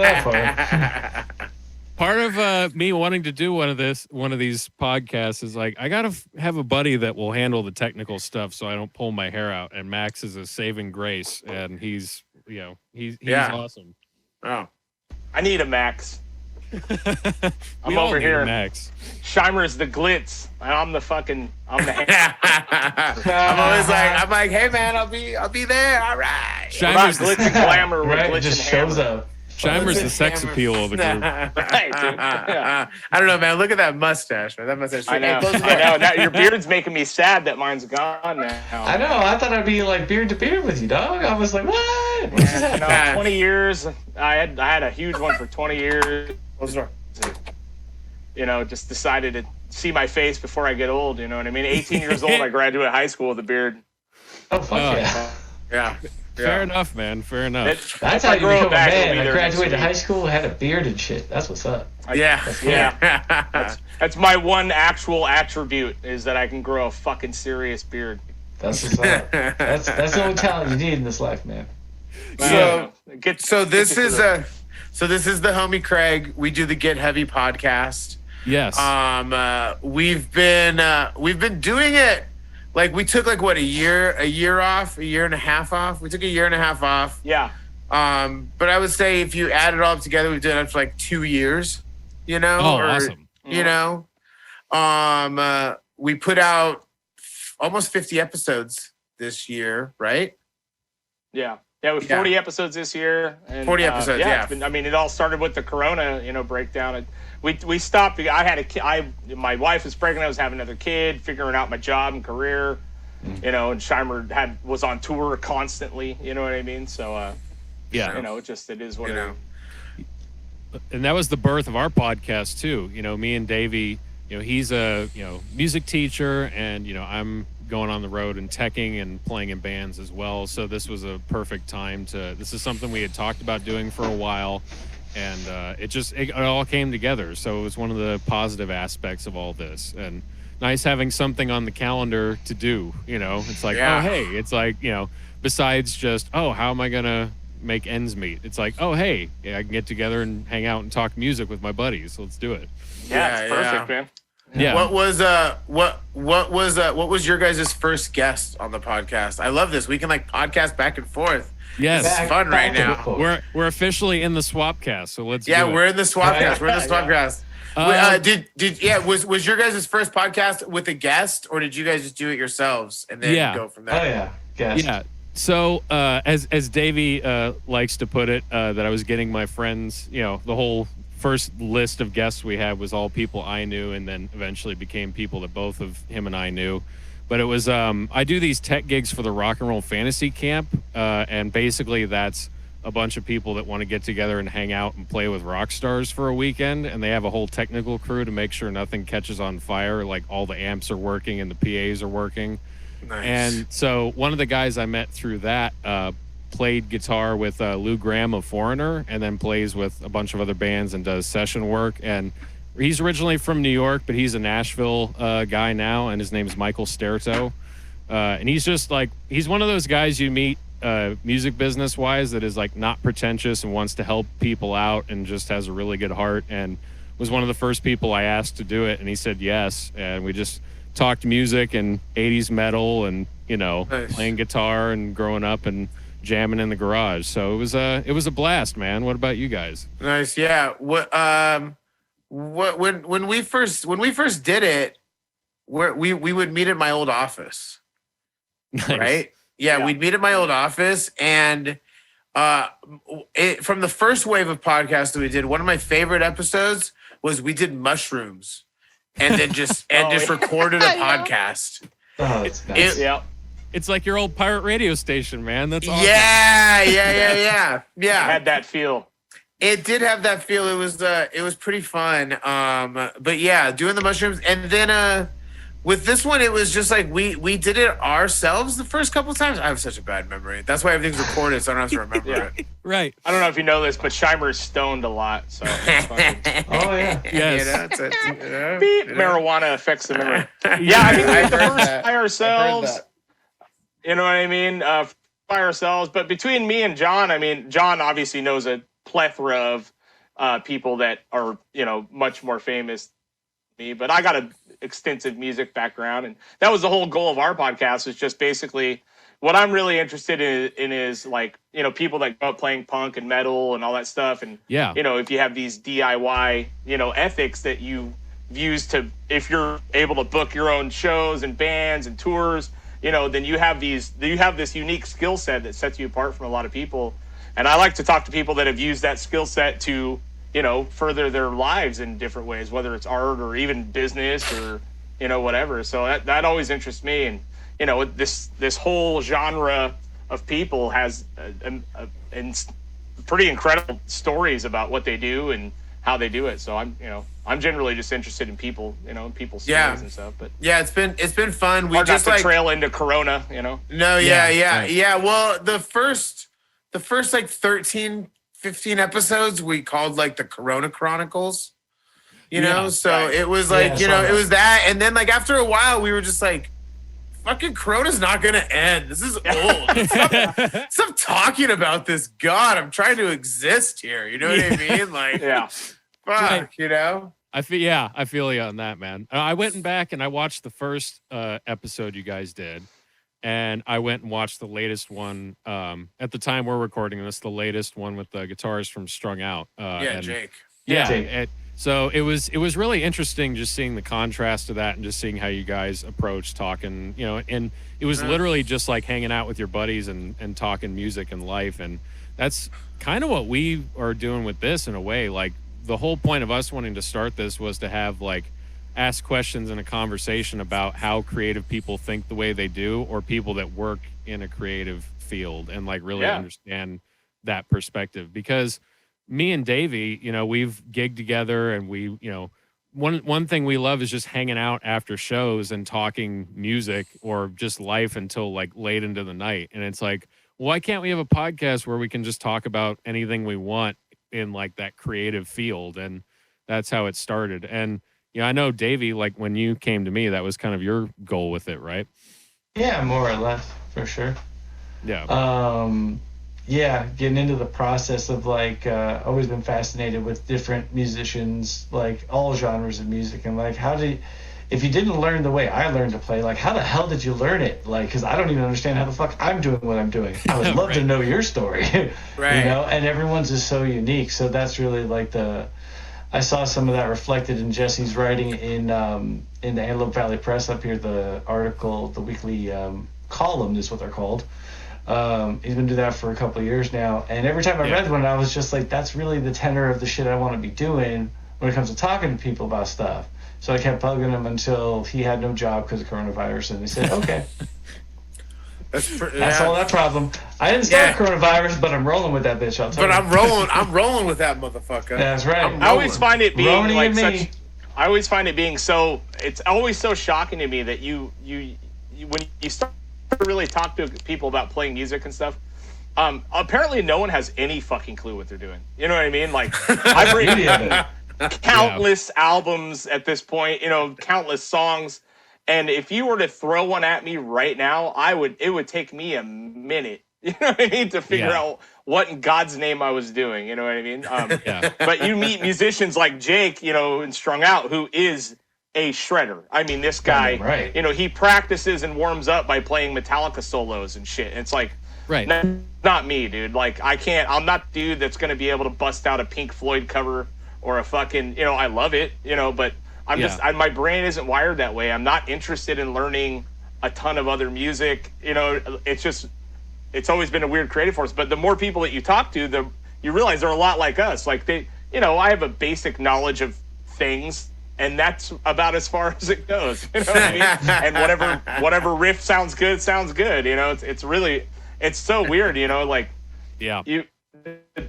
that for you. Part of me wanting to do one of these podcasts is like I gotta have a buddy that will handle the technical stuff so I don't pull my hair out. And Max is a saving grace, and he's awesome. Oh, I need a Max. I'm over here. Max. Shimer's the glitz. I'm the I'm always like, hey man, I'll be there. All right. Shimer's glitz and glamour. Right, Glitz just and shows hammer. up. Shimer's the sex appeal of the group. Right, dude. Yeah. I don't know, man. Look at that mustache, man. That mustache. I know. Hey, close the door. I know. Now, your beard's making me sad that mine's gone now. I know. I thought I'd be like beard to beard with you, dog. I was like, what? What's Yeah, that? no, 20 years. I had a huge one for 20 years. Close the door. You know, just decided to see my face before I get old. You know what I mean? 18 years old, I graduated high school with a beard. Oh, fuck yeah. Yeah. Fair enough, man. Fair enough. That's how you become a man. I graduated high school, had a beard and shit. That's what's up. Yeah. That's my one actual attribute is that I can grow a fucking serious beard. That's what's up. That's the only talent you need in this life, man. So this is the homie Craig. We do the Get Heavy podcast. Yes. We've been doing it. Like we took like what a year and a half off. We took a year and a half off. Yeah. But I would say if you add it all up together, we've done it for like 2 years. You know. Awesome. You know. We put out almost 50 episodes this year, right? Yeah. Yeah, with 40 episodes this year. And, 40 episodes, yeah. It all started with the Corona, breakdown. We stopped. I had a kid. My wife was pregnant. I was having another kid, figuring out my job and career. And Shimer was on tour constantly. You know what I mean? So, yeah. It is what it is. And that was the birth of our podcast too. Me and Davey. He's a music teacher, and I'm going on the road and teching and playing in bands as well. So this was a perfect time this is something we had talked about doing for a while, and it all came together. So it was one of the positive aspects of all this, and nice having something on the calendar to do. It's like, oh, hey, it's like, besides just, oh, how am I going to make ends meet? It's like, oh, hey, I can get together and hang out and talk music with my buddies. So let's do it. Yeah, it's perfect, man. Yeah. What was your guys' first guest on the podcast? I love this. We can like podcast back and forth. Yes, it's fun right now. We're officially in the Swapcast, so let's. Yeah, do it. we're in the Swapcast. We're in the Swapcast. Was your guys' first podcast with a guest, or did you guys just do it yourselves and then go from there? Oh yeah, guest. Yeah. So as Davey likes to put it, that I was getting my friends. The whole first list of guests we had was all people I knew, and then eventually became people that both of him and I knew. But it was I do these tech gigs for the Rock and Roll Fantasy Camp, and basically that's a bunch of people that want to get together and hang out and play with rock stars for a weekend, and they have a whole technical crew to make sure nothing catches on fire, like all the amps are working and the PAs are working. Nice. And so one of the guys I met through that played guitar with Lou Graham of Foreigner, and then plays with a bunch of other bands and does session work. And he's originally from New York, but he's a Nashville guy now, and his name is Michael Sterto. And he's just like, he's one of those guys you meet music business wise that is like not pretentious and wants to help people out and just has a really good heart, and was one of the first people I asked to do it, and he said yes. And we just talked music and 80s metal and Nice. playing guitar and growing up and jamming in the garage. So it was a blast, man. What about you guys? Nice, yeah. When we first did it, we would meet at my old office, Nice. right? Yeah, we'd meet at my old office, and from the first wave of podcasts that we did, one of my favorite episodes was we did mushrooms, and then just recorded a podcast. Oh, it's nice. It's like your old pirate radio station, man. That's awesome. Yeah. I had that feel. It did have that feel. It was pretty fun. But yeah, doing the mushrooms, and then with this one, it was just like we did it ourselves the first couple of times. I have such a bad memory. That's why everything's recorded, so I don't have to remember it. Right. I don't know if you know this, but Shimer is stoned a lot. So it's fucking, Oh yeah. Yes. beep, marijuana affects the memory. Yeah, I mean, we had the first by ourselves. You know what I mean? By ourselves. But between me and John, I mean, John obviously knows a plethora of people that are, much more famous than me. But I got an extensive music background, and that was the whole goal of our podcast, is just basically what I'm really interested in is like, people that go up playing punk and metal and all that stuff. And, if you have these DIY, ethics that you use to, if you're able to book your own shows and bands and tours, then you have this unique skill set that sets you apart from a lot of people. And I like to talk to people that have used that skill set to, further their lives in different ways, whether it's art or even business or, whatever. So that always interests me. And, this whole genre of people has pretty incredible stories about what they do and how they do it. So I'm generally just interested in people, in people's stories and stuff. But it's been fun. We hard just not to trail into Corona, No, Right. yeah. Well, the first like 13, 15 episodes we called like the Corona Chronicles. So right. it was like, Yeah, it was that, and then like after a while we were just like, fucking Corona's not gonna end. This is old. Stop talking about this. God, I'm trying to exist here. You know what I mean? Like, fuck, I feel you on that, man. I went back and I watched the first episode you guys did, and I went and watched the latest one. At the time we're recording this, the latest one with the guitars from Strung Out. Jake. Yeah. Jake. So it was really interesting just seeing the contrast of that and just seeing how you guys approach talking, and it was literally just like hanging out with your buddies and talking music and life. And that's kind of what we are doing with this in a way. Like the whole point of us wanting to start this was to have like ask questions in a conversation about how creative people think the way they do, or people that work in a creative field, and like really understand that perspective. Because me and Davey, we've gigged together, and we, one thing we love is just hanging out after shows and talking music or just life until like late into the night. And it's like, why can't we have a podcast where we can just talk about anything we want in like that creative field? And that's how it started. And I know Davey, like when you came to me, that was kind of your goal with it, right? Yeah, more or less, for sure. Yeah. Getting into the process of like, always been fascinated with different musicians, like all genres of music, and like if you didn't learn the way I learned to play, like how the hell did you learn it? Like, because I don't even understand how the fuck I'm doing what I'm doing. I would love to know your story, Right. And everyone's is so unique. So that's really like I saw some of that reflected in Jesse's writing in the Antelope Valley Press up here. The article, the weekly column is what they're called. He's been doing that for a couple of years now, and every time I read one, I was just like, that's really the tenor of the shit I want to be doing when it comes to talking to people about stuff. So I kept bugging him until he had no job because of coronavirus, and he said, okay. That's all that problem. I didn't start coronavirus, but I'm rolling with that bitch. I'll tell you. I'm rolling with that motherfucker. That's right. I always find it being Roni like and such. me. I always find it being so. It's always so shocking to me that you when you start to really talk to people about playing music and stuff. Apparently, no one has any fucking clue what they're doing. You know what I mean? Like I bring countless albums at this point. Countless songs. And if you were to throw one at me right now, it would take me a minute, you know what I mean, to figure out what in God's name I was doing, you know what I mean? But you meet musicians like Jake, and Strung Out, who is a shredder. I mean, this guy, he practices and warms up by playing Metallica solos and shit. And it's like, not me, dude. Like, I'm not the dude that's going to be able to bust out a Pink Floyd cover or a fucking, I love it, but my brain isn't wired that way. I'm not interested in learning a ton of other music. It's always been a weird creative force. But the more people that you talk to, you realize they're a lot like us. Like I have a basic knowledge of things, and that's about as far as it goes. You know what I mean? And whatever riff sounds good. It's so weird.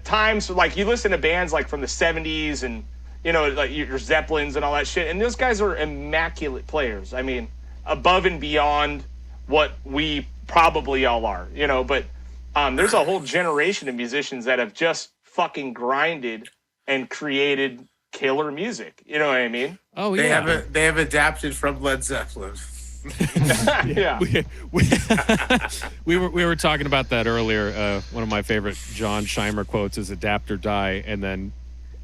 Times like you listen to bands like from the 70s and. Like your Zeppelins and all that shit. And those guys are immaculate players. I mean, above and beyond what we probably all are, But there's a whole generation of musicians that have just fucking grinded and created killer music. You know what I mean? Oh, yeah. They have adapted from Led Zeppelin. Yeah. We were talking about that earlier. One of my favorite Jon Shimer quotes is "Adapt or Die," and then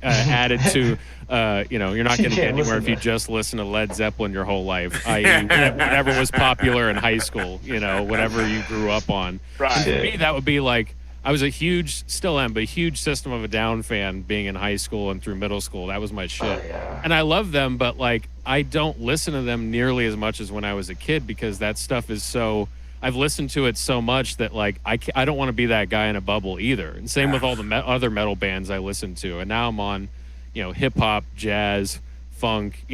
added to, you're not going to get can't listen anywhere if to you that. just listen to Led Zeppelin your whole life, i.e. whatever was popular in high school, whatever you grew up on. Right. And for me, that would be like, I was still am, but a huge System of a Down fan being in high school and through middle school. That was my shit. Oh, yeah. And I love them, but like, I don't listen to them nearly as much as when I was a kid because that stuff is so, I've listened to it so much that like, I don't want to be that guy in a bubble either. And same with all the other metal bands I listen to. And now I'm on, hip hop, jazz, funk,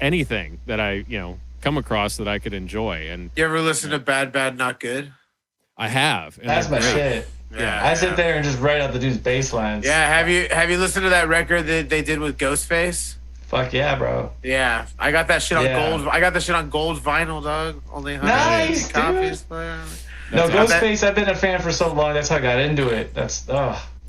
anything that I, come across that I could enjoy. And You ever listen to Bad Bad Not Good? I have. And That's my they're great. shit. Yeah, I sit there and just write out the dude's bass lines. Yeah, have you listened to that record that they did with Ghostface? Fuck yeah, bro. Yeah, I got that shit on Yeah. gold. I got that shit on gold vinyl, dog. Only 100 Nice, dude. copies. No, That's Ghostface, I've been a fan for so long. That's how I got into it. That's,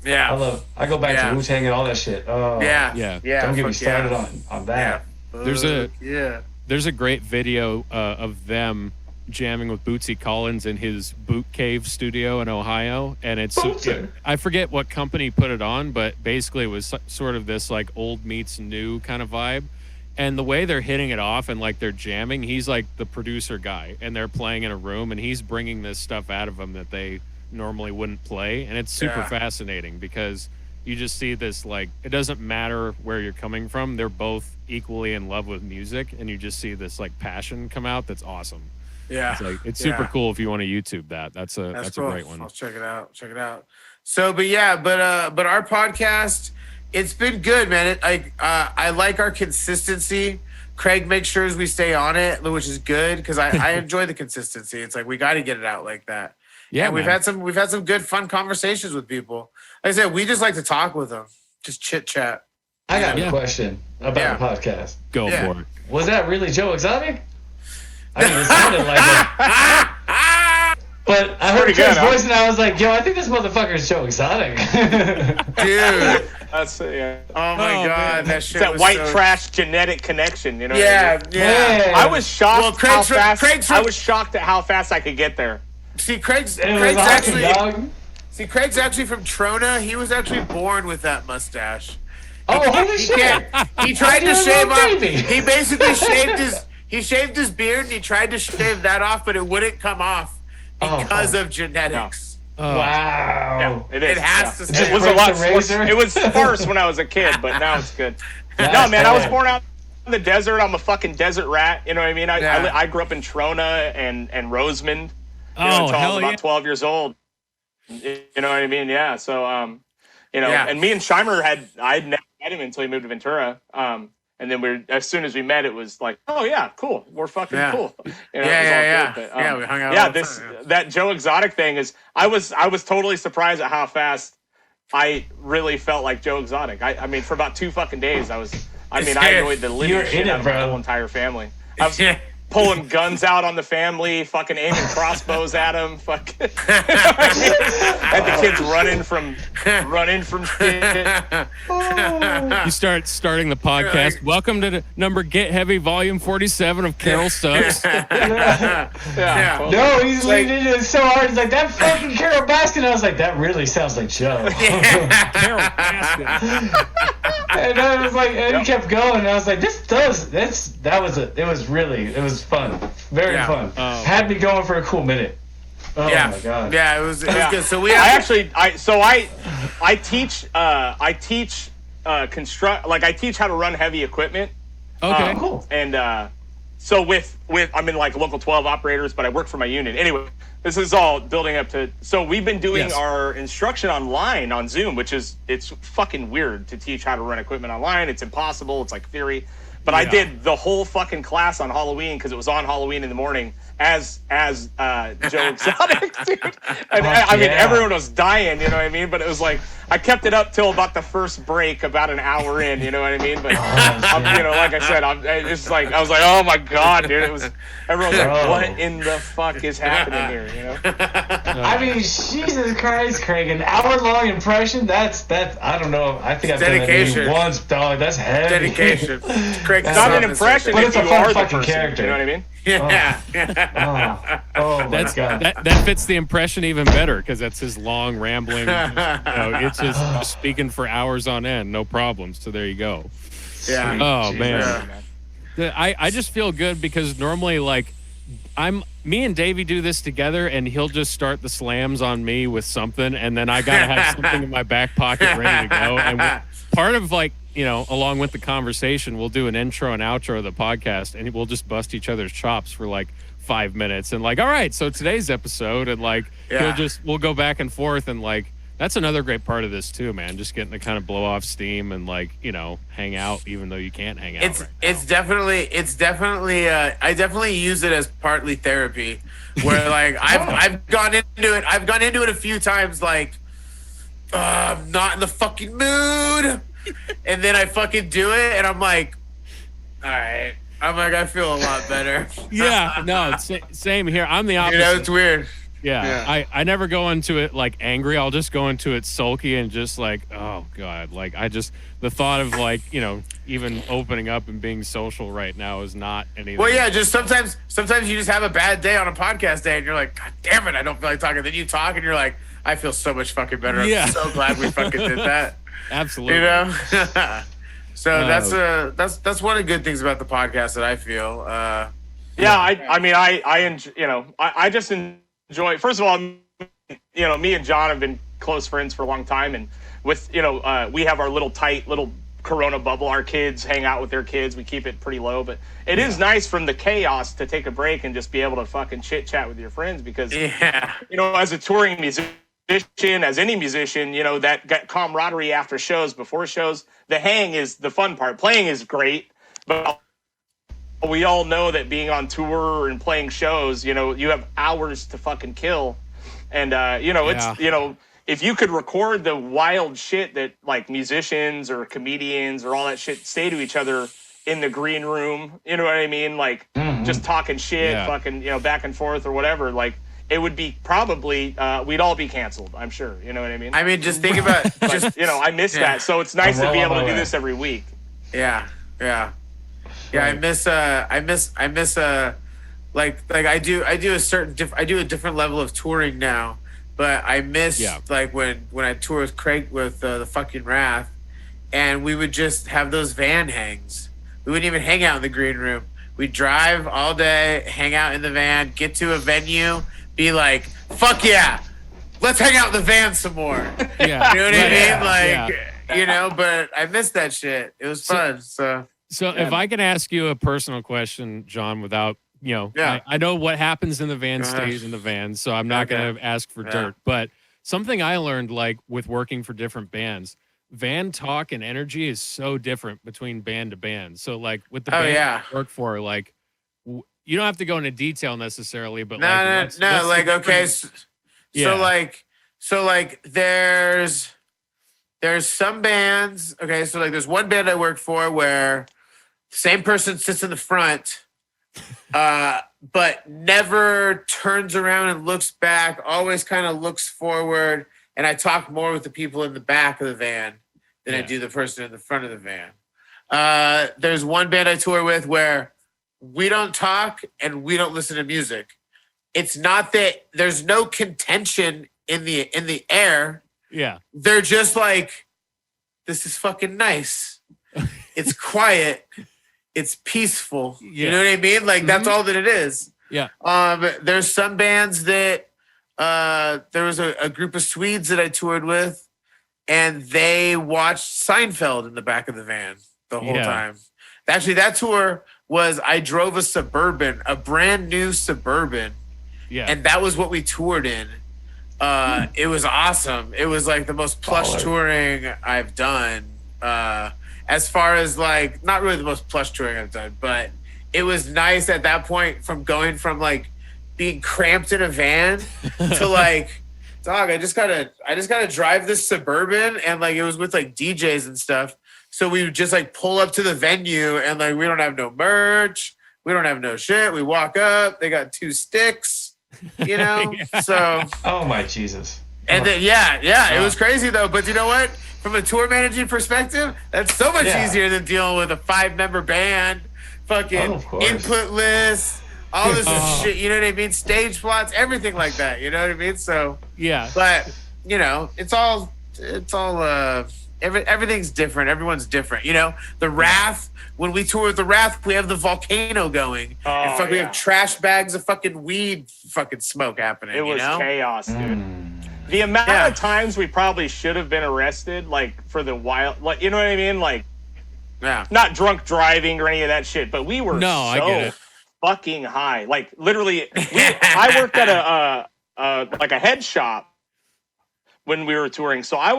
Yeah, I go back Yeah. to Wu-Tang and all that shit. Oh, yeah, Yeah. Don't get me fuck started yeah. on that. There's a great video of them jamming with Bootsy Collins in his boot cave studio in Ohio, and it's Bootsy. I forget what company put it on, but basically it was sort of this like old meets new kind of vibe. And the way they're hitting it off and like they're jamming, he's like the producer guy, and they're playing in a room, and he's bringing this stuff out of them that they normally wouldn't play, and it's super fascinating because you just see this, like, it doesn't matter where you're coming from, they're both equally in love with music, and you just see this like passion come out that's awesome. Yeah. It's super cool if you want to YouTube that. That's cool. a great one. I'll check it out. So, but our podcast, it's been good, man. I like our consistency. Craig makes sure we stay on it, which is good because I enjoy the consistency. It's like we got to get it out like that. Yeah, and we've had some good fun conversations with people. Like I said, we just like to talk with them, just chit chat. I got a question about the podcast. Go for it. Was that really Joe Exotic? I mean, it sounded like it. But I heard Craig's voice and I was like, yo, I think this motherfucker is Joe Exotic. Dude. That's yeah. Oh my god, that shit. It's that was white so... trash genetic connection, you know? Yeah, what I mean? yeah. I was shocked Well, how fast. Craig's I was shocked at how fast I could get there. See, Craig's awesome, actually. dog. See, Craig's actually from Trona. He was actually born with that mustache. Oh, holy shit! He tried to shave off. Baby. He basically shaved his beard and he tried to shave that off, but it wouldn't come off because of genetics. Oh. Wow. Yeah, it is. It has to. It was a lot. It was sparse when I was a kid, but now it's good. No, man, I was born out in the desert. I'm a fucking desert rat. You know what I mean? I grew up in Trona and Rosemond. Until I was about 12 years old. You know what I mean? Yeah. So, and me and Shimer I'd never met him until he moved to Ventura. And then as soon as we met, it was like, oh yeah, cool. We're fucking cool. You know, We hung out. Yeah, that Joe Exotic thing is. I was totally surprised at how fast I really felt like Joe Exotic. I mean, for about 2 fucking days, I annoyed the living shit out of my whole entire family. I was pulling guns out on the family, fucking aiming crossbows at them, fucking. Had the kids running from shit. You starting the podcast. Welcome to the number Get Heavy Volume 47 of Carol Sucks. Yeah. No, he's leaned into it so hard. He's like, that fucking Carol Baskin. I was like, that really sounds like Joe. Carol Baskin. And I was like, and he kept going. And I was like, it was fun. Very fun. Had me going for a cool minute. Oh my god. Yeah, it was good. So I teach I teach how to run heavy equipment. Okay. Cool. And so with I'm in like local 12 operators, but I work for my union. Anyway, this is all building up to. So we've been doing our instruction online on Zoom, it's fucking weird to teach how to run equipment online. It's impossible. It's like theory. But I did the whole fucking class on Halloween because it was on Halloween in the morning as Joe Exotic, dude. And I mean, everyone was dying, you know what I mean? But it was like, I kept it up till about the first break, about an hour in, you know what I mean? But, like I said, it's like, I was like, oh my God, dude. everyone's like, what in the fuck is happening here? You know? I mean, Jesus Christ, Craig, an hour-long impression? That's I don't know. I think I've done that maybe once, dog. That's heavy. Dedication. Craig, it's not an impression, but if it's a you fun are the fucking person, character. You know what I mean? Yeah. Oh my God. That fits the impression even better because that's his long rambling. It's just speaking for hours on end, no problems. So there you go. Yeah. Oh Jesus. man. I just feel good because normally me and Davey do this together and he'll just start the slams on me with something and then I gotta have something in my back pocket ready to go. And part of along with the conversation, we'll do an intro and outro of the podcast and we'll just bust each other's chops for 5 minutes and all right, so today's episode and we'll go back and forth and that's another great part of this too, man. Just getting to kind of blow off steam and hang out, even though you can't hang out. It's definitely. I definitely use it as partly therapy, where I've gone into it. I've gone into it a few times, I'm not in the fucking mood, and then I fucking do it, and I'm like, all right. I feel a lot better. Yeah, no, same here. I'm the opposite. It's weird. Yeah. I never go into it angry. I'll just go into it sulky and just oh God. The thought of even opening up and being social right now is not anything. Well, yeah, just sometimes you just have a bad day on a podcast day and you're like, God damn it, I don't feel like talking. Then you talk and you're like, I feel so much fucking better. Yeah. I'm so glad we fucking did that. Absolutely. So that's one of the good things about the podcast that I feel. I just enjoy. First of all, me and John have been close friends for a long time, and with we have our little Corona bubble. Our kids hang out with their kids. We keep it pretty low, but it is nice from the chaos to take a break and just be able to fucking chit chat with your friends because as a touring musician, as any musician, that camaraderie after shows, before shows, the hang is the fun part. Playing is great, but we all know that being on tour and playing shows, you have hours to fucking kill. And, if you could record the wild shit that musicians or comedians or all that shit say to each other in the green room, you know what I mean? Just talking shit, fucking, back and forth or whatever, it would be probably, we'd all be canceled, I'm sure. You know what I mean? I mean, just think about, I miss that. So it's nice to be able to do this every week. Yeah. Yeah. Yeah, I miss I do a different level of touring now, but I miss when I toured with Craig with the fucking Wrath, and we would just have those van hangs. We wouldn't even hang out in the green room. We'd drive all day, hang out in the van, get to a venue, be like, fuck yeah, let's hang out in the van some more. Yeah. You know what I mean? But I miss that shit. It was fun. So if I can ask you a personal question, John, without, I know what happens in the van stays in the van, so I'm not going to ask for dirt. But something I learned, with working for different bands, van talk and energy is so different between band to band. So, with the band I work for, you don't have to go into detail necessarily, but there's some bands. Okay, so there's one band I work for where the same person sits in the front, but never turns around and looks back, always kind of looks forward. And I talk more with the people in the back of the van than I do the person in the front of the van. There's one band I tour with where we don't talk and we don't listen to music. It's not that there's no contention in the air. Yeah. They're just this is fucking nice. It's quiet. It's peaceful. You know what I mean? That's all that it is. Yeah. There's some bands that there was a group of Swedes that I toured with, and they watched Seinfeld in the back of the van the whole time. Actually, that tour was I drove a brand new Suburban. Yeah. And that was what we toured in. It was awesome. It was the most plush touring I've done. As far as not really the most plush touring I've done, but it was nice at that point from going from being cramped in a van to dog, I just gotta drive this Suburban, and it was with DJs and stuff. So we would just pull up to the venue and we don't have no merch. We don't have no shit. We walk up. They got 2 sticks, you know? Yeah. So, Oh my Jesus. and then, it was crazy though. But you know what? From a tour managing perspective, that's so much easier than dealing with a 5-member band, fucking input lists, all this shit, you know what I mean? Stage plots, everything like that, you know what I mean? So, Yeah. but, you know, everything's different. Everyone's different. You know, the Wrath, when we tour with the Wrath, we have the volcano going. And we have trash bags of fucking weed fucking smoke happening. It was chaos, dude. The amount of times we probably should have been arrested, like, for the wild, like, you know what I mean? Like, not drunk driving or any of that shit, but we were I get it. fucking high. Like, literally, I worked at a head shop when we were touring. So I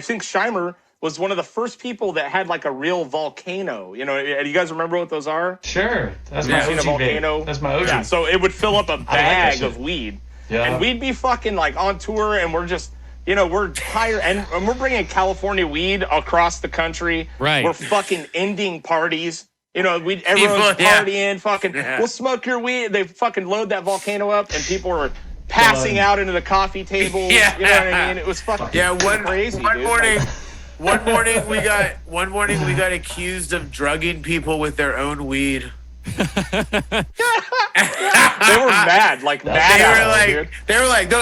think Shimer was one of the first people that had like a real volcano. You know, do you guys remember what those are? Sure. That's my OG volcano. That's my OG. Yeah, so it would fill up a bag of weed. Yeah. And we'd be fucking like on tour and we're just, you know, we're tired and we're bringing California weed across the country. Right. We're fucking ending parties. You know, everyone's partying, fucking, we'll smoke your weed. They fucking load that volcano up and people were passing out into the coffee tables. You know what I mean? It was fucking crazy. One morning we got accused of drugging people with their own weed. They were mad, like mad. They're like,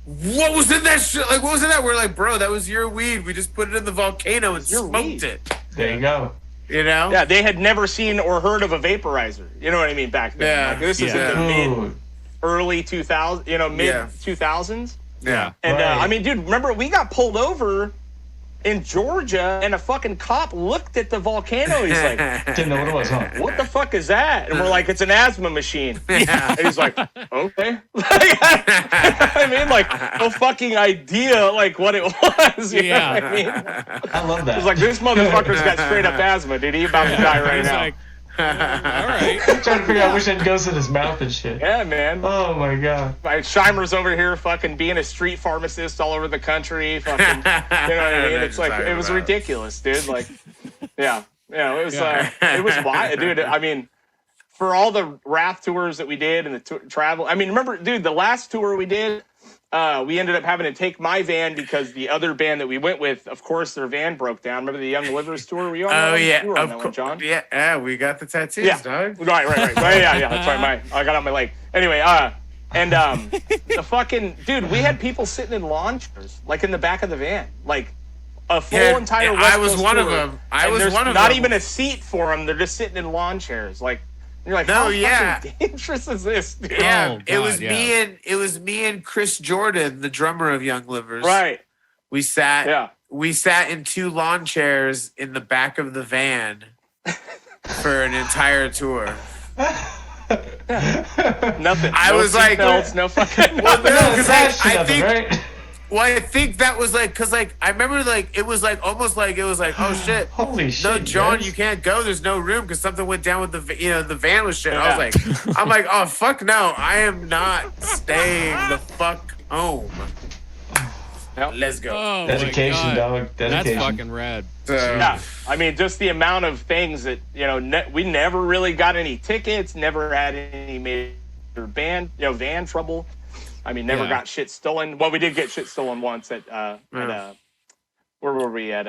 what was in that shit? Like, what was in that? We're like, bro, that was your weed. We just put it in the volcano and smoked it. There you go. You know? Yeah, they had never seen or heard of a vaporizer. You know what I mean? Back then. Yeah. Like, this is in the early 2000s, you know, mid 2000s. Yeah. And I mean, dude, remember we got pulled over in Georgia and a fucking cop looked at the volcano. He's like, didn't know what it was, huh? What the fuck is that? And we're like, it's an asthma machine. And he's like, okay. I mean, like, no fucking idea, like, what it was. You know what I mean? I love that. It's like, this motherfucker's got straight up asthma, dude. He about to die right now. Like, all right. I'm trying to figure out which end goes in his mouth and shit. Yeah, man. Oh my god. Shimer's over here fucking being a street pharmacist all over the country. Fucking, you know what I mean? It's like, it was ridiculous, dude. Like, it was wild, dude. I mean, for all the Wrath tours that we did and the travel, I mean, remember, dude, the last tour we did, we ended up having to take my van because the other band that we went with, of course, their van broke down. Remember the Young Livers tour? Were you on that? You were on that one, John? Yeah, we got the tattoos, dog. Right. Yeah, that's right. I got on my leg. Anyway, the fucking dude, we had people sitting in lawn chairs, like in the back of the van, like a full entire. West I was Coast one tour, of them. I was one of them. Not even a seat for them. They're just sitting in lawn chairs, like. You're like, how fucking dangerous is this, dude? Yeah, it was me and Chris Jordan, the drummer of Young Livers. Right. We sat in 2 lawn chairs in the back of the van for an entire tour. Nothing. I was like, belts, no fucking. I think that was like, cause like I remember like it was like almost like it was like, oh shit, holy shit, no, John, guys. You can't go. There's no room because something went down with the the van was shit. I was like, I'm like, oh fuck no, I am not staying the fuck home. Yep. Let's go. Oh, dedication, dog. Dedication. That's fucking rad. Yeah, I mean, just the amount of things that we never really got any tickets, never had any major van trouble. I mean, never got shit stolen. Well, we did get shit stolen once at where were we at?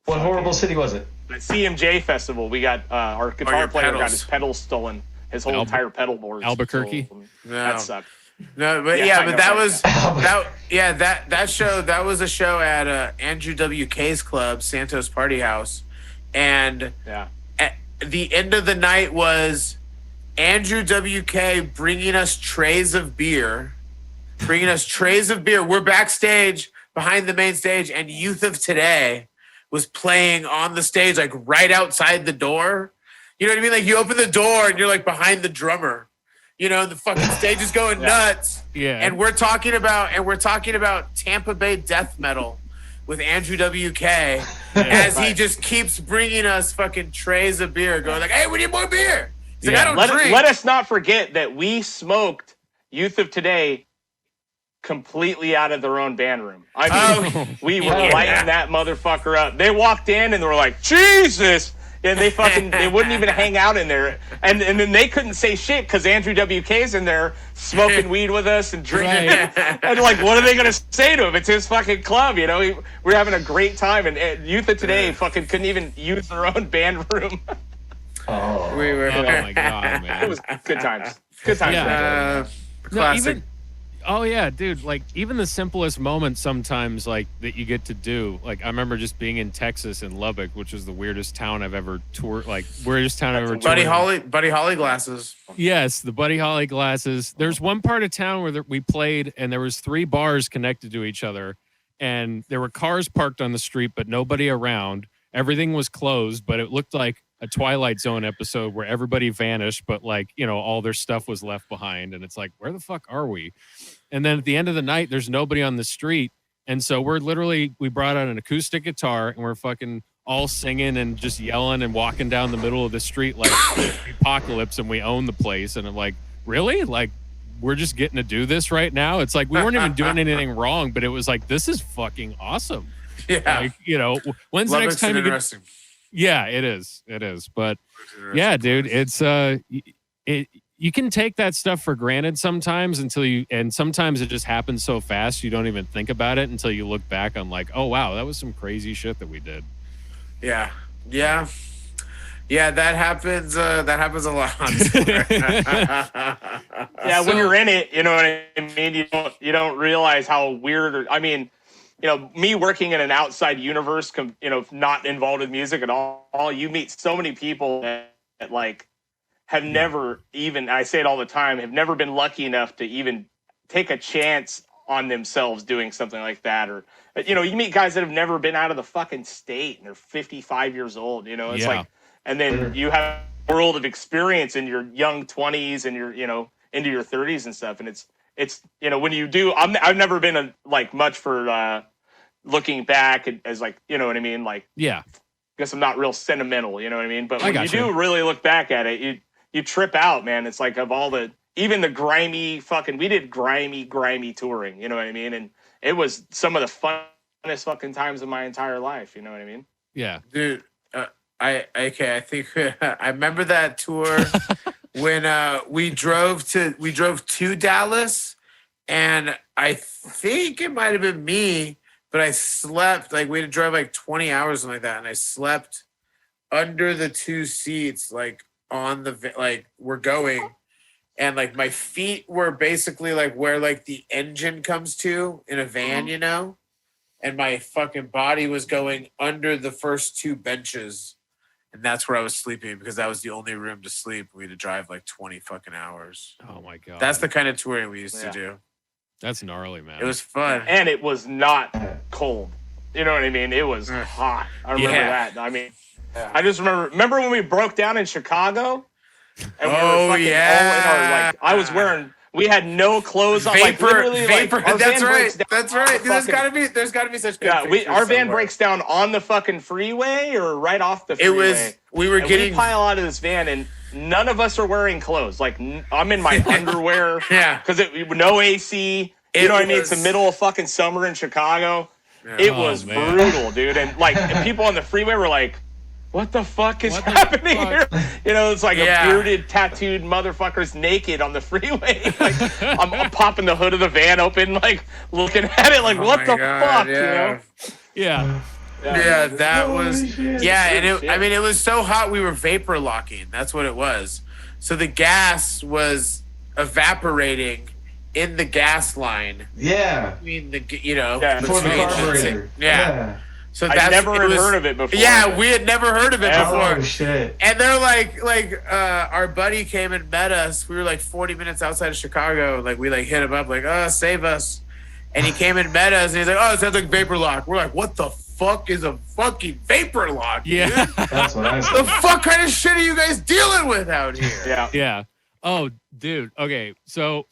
What horrible city was it? At CMJ Festival. We got our guitar player got his pedals stolen. His whole entire pedal board. Albuquerque. That sucked. No, but but that was that show. That was a show at Andrew WK's club, Santos Party House, and at the end of the night was Andrew WK bringing us trays of beer. We're backstage behind the main stage, and Youth of Today was playing on the stage, like right outside the door. You know what I mean? Like you open the door and you're like behind the drummer. You know, the fucking stage is going nuts. Yeah. And we're talking about Tampa Bay death metal with Andrew WK as he just keeps bringing us fucking trays of beer, going like, "Hey, we need more beer." He's like, "I don't drink." Let us not forget that we smoked Youth of Today completely out of their own band room. I mean, we were lighting that motherfucker up. They walked in and they were like, "Jesus." And they wouldn't even hang out in there. And then they couldn't say shit because Andrew WK's in there smoking weed with us and drinking. Right. And like, what are they going to say to him? It's his fucking club, you know? We're having a great time. And Youth of Today fucking couldn't even use their own band room. Oh. We were. Oh my god, man. It was good times. Good times. Yeah. Classic. Oh yeah, dude. Like even the simplest moments sometimes, like that you get to do. Like I remember just being in Texas in Lubbock, which was the weirdest town I've ever toured. Like weirdest town I've ever toured. Buddy Holly glasses. Yes, the Buddy Holly glasses. There's one part of town where we played, and there was 3 bars connected to each other, and there were cars parked on the street, but nobody around. Everything was closed, but it looked like a Twilight Zone episode where everybody vanished, but like, you know, all their stuff was left behind. And it's like, where the fuck are we? And then at the end of the night, there's nobody on the street. And so we brought out an acoustic guitar and we're fucking all singing and just yelling and walking down the middle of the street like the apocalypse, and we own the place. And I'm like, really? Like, we're just getting to do this right now? It's like, we weren't even doing anything wrong, but it was like, this is fucking awesome. Yeah. Like, you know, when's the next time you get... Yeah, it is. But yeah, dude, it's you can take that stuff for granted sometimes and sometimes it just happens so fast you don't even think about it until you look back on like, oh wow, that was some crazy shit that we did. Yeah, that happens a lot. Yeah, when you're in it, you know what I mean? You don't realize how weird, I mean, you know, me working in an outside universe, you know, not involved with music at all, you meet so many people that like have never even, I say it all the time, have never been lucky enough to even take a chance on themselves doing something like that. Or, you know, you meet guys that have never been out of the fucking state and they're 55 years old, you know, it's like, and then you have a world of experience in your young 20s and your, you know, into your 30s and stuff. And it's, you know, when you do, I've never been like much for looking back as like, you know what I mean? Like, yeah, I guess I'm not real sentimental, you know what I mean? But when you do really look back at it, you trip out, man. It's like of all even the grimy fucking, we did grimy touring, you know what I mean? And it was some of the funnest fucking times of my entire life, you know what I mean? Yeah. Dude, I think I remember that tour when we drove to Dallas, and I think it might have been me, but I slept, like we had to drive like 20 hours and like that, and I slept under the 2 seats, like on the like we're going, and like my feet were basically like where like the engine comes to in a van, you know, and my fucking body was going under the first 2 benches. And that's where I was sleeping because that was the only room to sleep. We had to drive like 20 fucking hours. Oh my god. That's the kind of touring we used to do. That's gnarly, man. It was fun. And it was not cold. You know what I mean? It was hot. I remember that. I mean, I just remember when we broke down in Chicago? And we were fucking all in our, like, I was wearing, we had no clothes on. Vapor. Like, That's right. Dude, there's gotta be such good our van breaks down on the fucking freeway or right off the freeway. We pile out of this van and none of us are wearing clothes. Like I'm in my underwear. Yeah. Because no AC. You know what I mean? It's the middle of fucking summer in Chicago. Yeah. It was brutal, dude. And like people on the freeway were like, what the fuck is happening here? You know, it's like a bearded, tattooed motherfucker's naked on the freeway. Like, I'm popping the hood of the van open, like, looking at it, like, what the fuck, you know? Yeah. Yeah, that was... Yeah, and it was so hot we were vapor locking. That's what it was. So the gas was evaporating in the gas line. Yeah. I mean, you know... Before the carburetor. Yeah. So I'd never heard of it before. Yeah, we had never heard of it before. Oh, shit. And they're like, our buddy came and met us. We were like 40 minutes outside of Chicago. Like, we like hit him up, like, oh, save us. And he came and met us, and he's like, oh, it sounds like vapor lock. We're like, what the fuck is a fucking vapor lock? Yeah. That's what I said. The fuck kind of shit are you guys dealing with out here? Yeah. Yeah. Oh, dude. Okay. So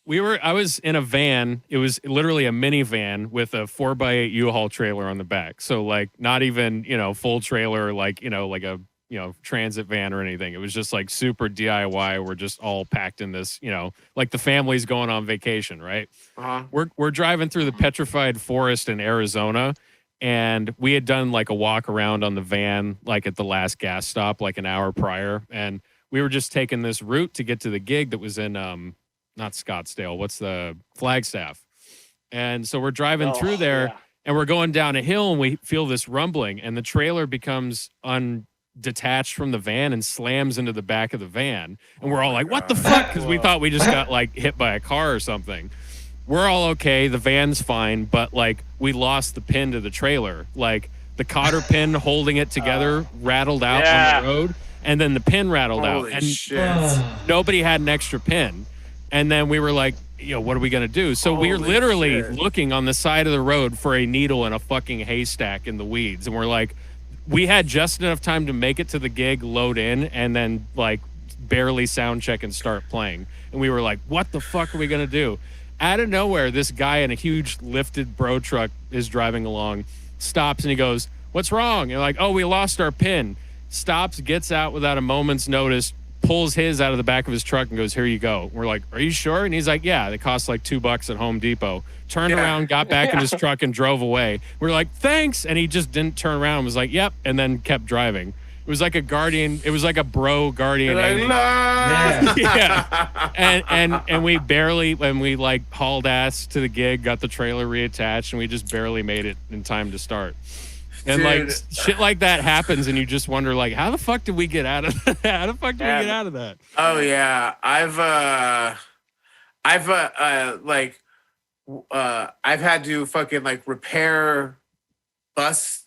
I was in a van. It was literally a minivan with a 4x8 U-Haul trailer on the back. So like not even, you know, full trailer, like, you know, like a, you know, transit van or anything. It was just like super DIY. We're just all packed in this, you know, like the family's going on vacation, right? Uh-huh. We're driving through the petrified forest in Arizona, And we had done like a walk around on the van, like at the last gas stop, like an hour prior. And we were just taking this route to get to the gig that was in, not Scottsdale, what's the Flagstaff. And so we're driving through there and we're going down a hill and we feel this rumbling and the trailer becomes detached from the van and slams into the back of the van. And we're all like, what the fuck? Because we thought we just got like hit by a car or something. We're all okay. The van's fine, but like we lost the pin to the trailer. Like the cotter pin holding it together rattled out on the road, and then the pin rattled out, and nobody had an extra pin. And then we were like, what are we gonna do? So we were literally looking on the side of the road for a needle in a fucking haystack in the weeds, and we're like, we had just enough time to make it to the gig, load in, and then like barely sound check and start playing. And we were like, what the fuck are we gonna do? Out of nowhere, this guy in a huge lifted bro truck is driving along, stops, and he goes, what's wrong? And you're like, oh, we lost our pin. Stops, gets out without a moment's notice, pulls his out of the back of his truck and goes, here you go. We're like, are you sure? And he's like, yeah, it costs like $2 at Home Depot. Turned around, got back in his truck and drove away. We're like, thanks. And he just didn't turn around and was like, yep. And then kept driving. It was like a guardian. It was like a bro guardian. And we barely, when we like hauled ass to the gig, got the trailer reattached, and we just barely made it in time to start. And like shit like that happens, and you just wonder, like, how the fuck did we get out of that? How the fuck did we get out of that? Oh yeah, I've had to fucking like repair bus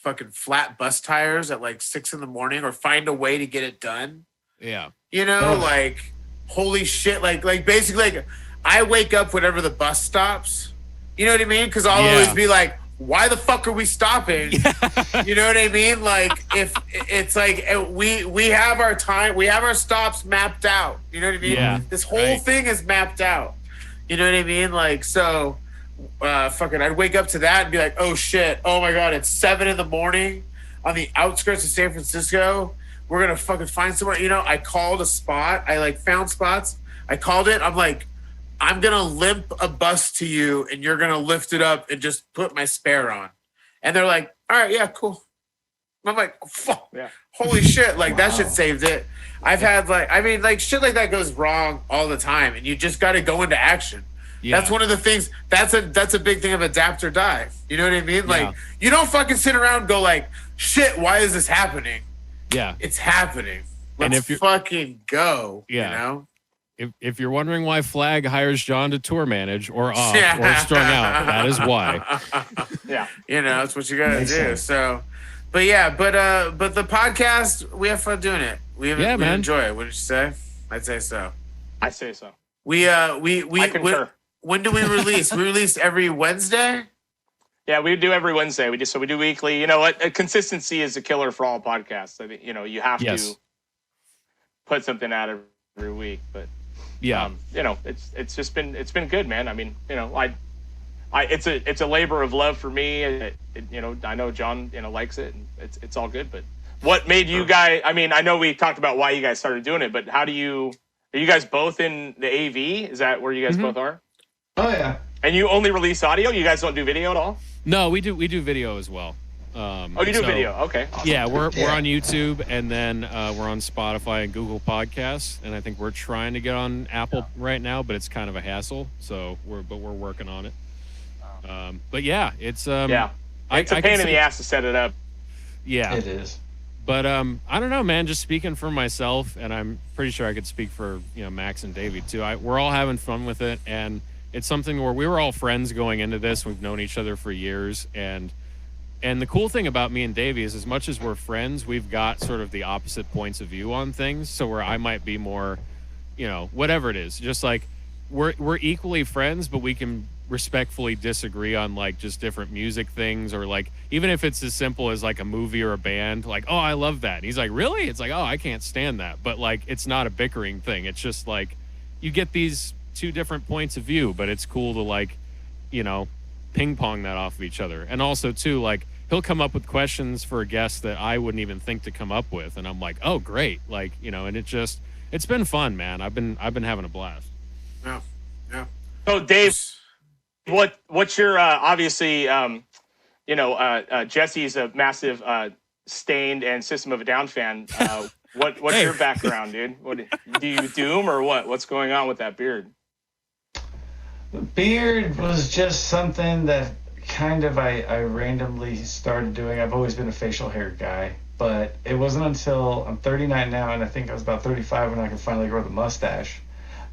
fucking flat bus tires at like 6 a.m. or find a way to get it done. Yeah. Like holy shit, like basically like I wake up whenever the bus stops. You know what I mean? Because I'll always be like, why the fuck are we stopping? You know what I mean? Like if it's like we have our time, we have our stops mapped out. You know what I mean? Yeah. This whole thing is mapped out. You know what I mean? Like so fucking I'd wake up to that and be like, oh shit, oh my god, it's 7 a.m. on the outskirts of San Francisco. We're gonna fucking find somewhere. I called a spot. I like found spots. I called it. I'm like, I'm gonna limp a bus to you and you're gonna lift it up and just put my spare on. And they're like, all right, yeah, cool. I'm like, fuck, holy shit, like that shit saved it. I've had like shit like that goes wrong all the time, and you just got to go into action. Yeah. That's one of the things. That's a big thing of adapt or die. You know what I mean? Like you don't fucking sit around and go like, shit, why is this happening? Yeah, it's happening. Let's fucking go. Yeah. You know? If you're wondering why Flag hires Jon to tour manage or off or Strung Out, that is why. Yeah, that's what you gotta do. So, but the podcast, we have fun doing it. We enjoy it. What did you say? I'd say so. I say so. I concur. When do we release? We release every Wednesday. Yeah, we do every Wednesday. We do weekly. You know what? Consistency is a killer for all podcasts. I mean, you have to put something out every week. But it's been good, man. I mean, it's a labor of love for me. I know Jon likes it, and it's all good. But what made you guys? I mean, I know we talked about why you guys started doing it, but are you guys both in the AV? Is that where you guys both are? Oh yeah. And you only release audio? You guys don't do video at all? No, we do video as well. You do video? Okay. Awesome. Yeah, we're on YouTube, and then we're on Spotify and Google Podcasts, and I think we're trying to get on Apple right now, but it's kind of a hassle. So we're working on it. But yeah, it's it's a pain in the ass to set it up. Yeah, it is. But I don't know, man. Just speaking for myself, and I'm pretty sure I could speak for Max and Davey too. We're all having fun with it, and it's something where we were all friends going into this. We've known each other for years, and the cool thing about me and Davey is, as much as we're friends, we've got sort of the opposite points of view on things. So where I might be more, whatever it is, just like we're equally friends, but we can respectfully disagree on like just different music things, or like even if it's as simple as like a movie or a band, like, oh, I love that. And he's like, really? It's like, oh, I can't stand that. But like, it's not a bickering thing. It's just like you get these two different points of view, but it's cool to like, ping pong that off of each other. And also too, like he'll come up with questions for a guest that I wouldn't even think to come up with, and I'm like, oh great, like, and it's been fun, man. I've been having a blast. Yeah. So Dave, what's your obviously Jesse's a massive Stained and System of a Down fan. What's your background, dude? What do you Doom or what? What's going on with that beard? The beard was just something that kind of I randomly started doing. I've always been a facial hair guy, but it wasn't until I'm 39 now, and I think I was about 35 when I could finally grow the mustache.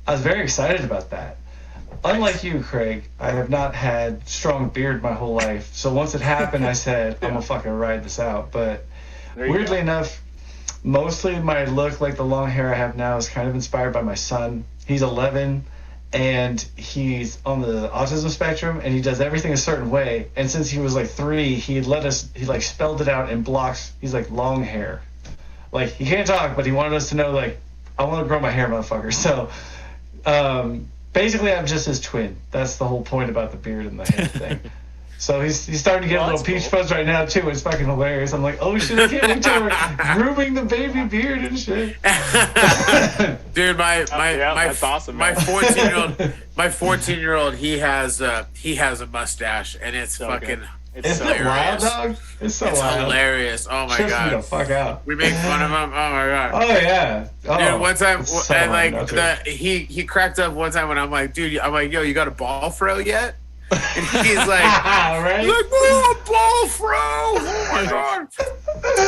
I was very excited about that. Unlike you, Craig, I have not had strong beard my whole life. So once it happened, I said, I'm going to fucking ride this out. But weirdly enough, mostly my look, like the long hair I have now, is kind of inspired by my son. He's 11, and he's on the autism spectrum, and he does everything a certain way. And since he was like 3, he like spelled it out in blocks. He's like long hair. Like, he can't talk, but he wanted us to know, like, I want to grow my hair, motherfucker. So, basically, I'm just his twin. That's the whole point about the beard and the hair thing. So he's starting to get a little peach fuzz right now, too. It's fucking hilarious. I'm like, oh, shit, I can't wait till we're grooming the baby beard and shit. Dude, that's awesome, my man. 14-year-old, he has a mustache, and it's So fucking good. Isn't it wild, dog? It's so wild. Hilarious. Oh, my Trips me God. the fuck out. We make fun of him. Oh, my God. Oh, yeah. Oh, Dude, one time, it's so and hard like not to. he cracked up one time when I'm like, dude, I'm like, yo, you got a ball throw yet? And he's like, right? he's like, oh, a ball throw! Oh my God!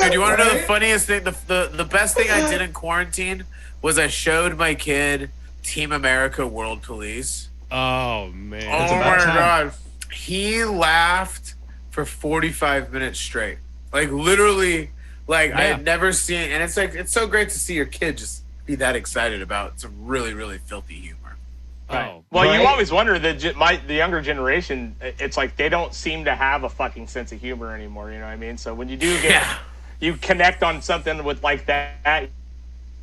Dude, you want to know the funniest thing? The best thing I did in quarantine was I showed my kid Team America World Police. Oh man. Oh my God! He laughed for 45 minutes straight. Like literally, like I had never seen. And it's like it's so great to see your kid just be that excited about some really, really filthy humor. Right. Oh. Well, Right. you always wonder that the younger generation, it's like they don't seem to have a fucking sense of humor anymore. You know what I mean? So when you do get, you connect on something with like that,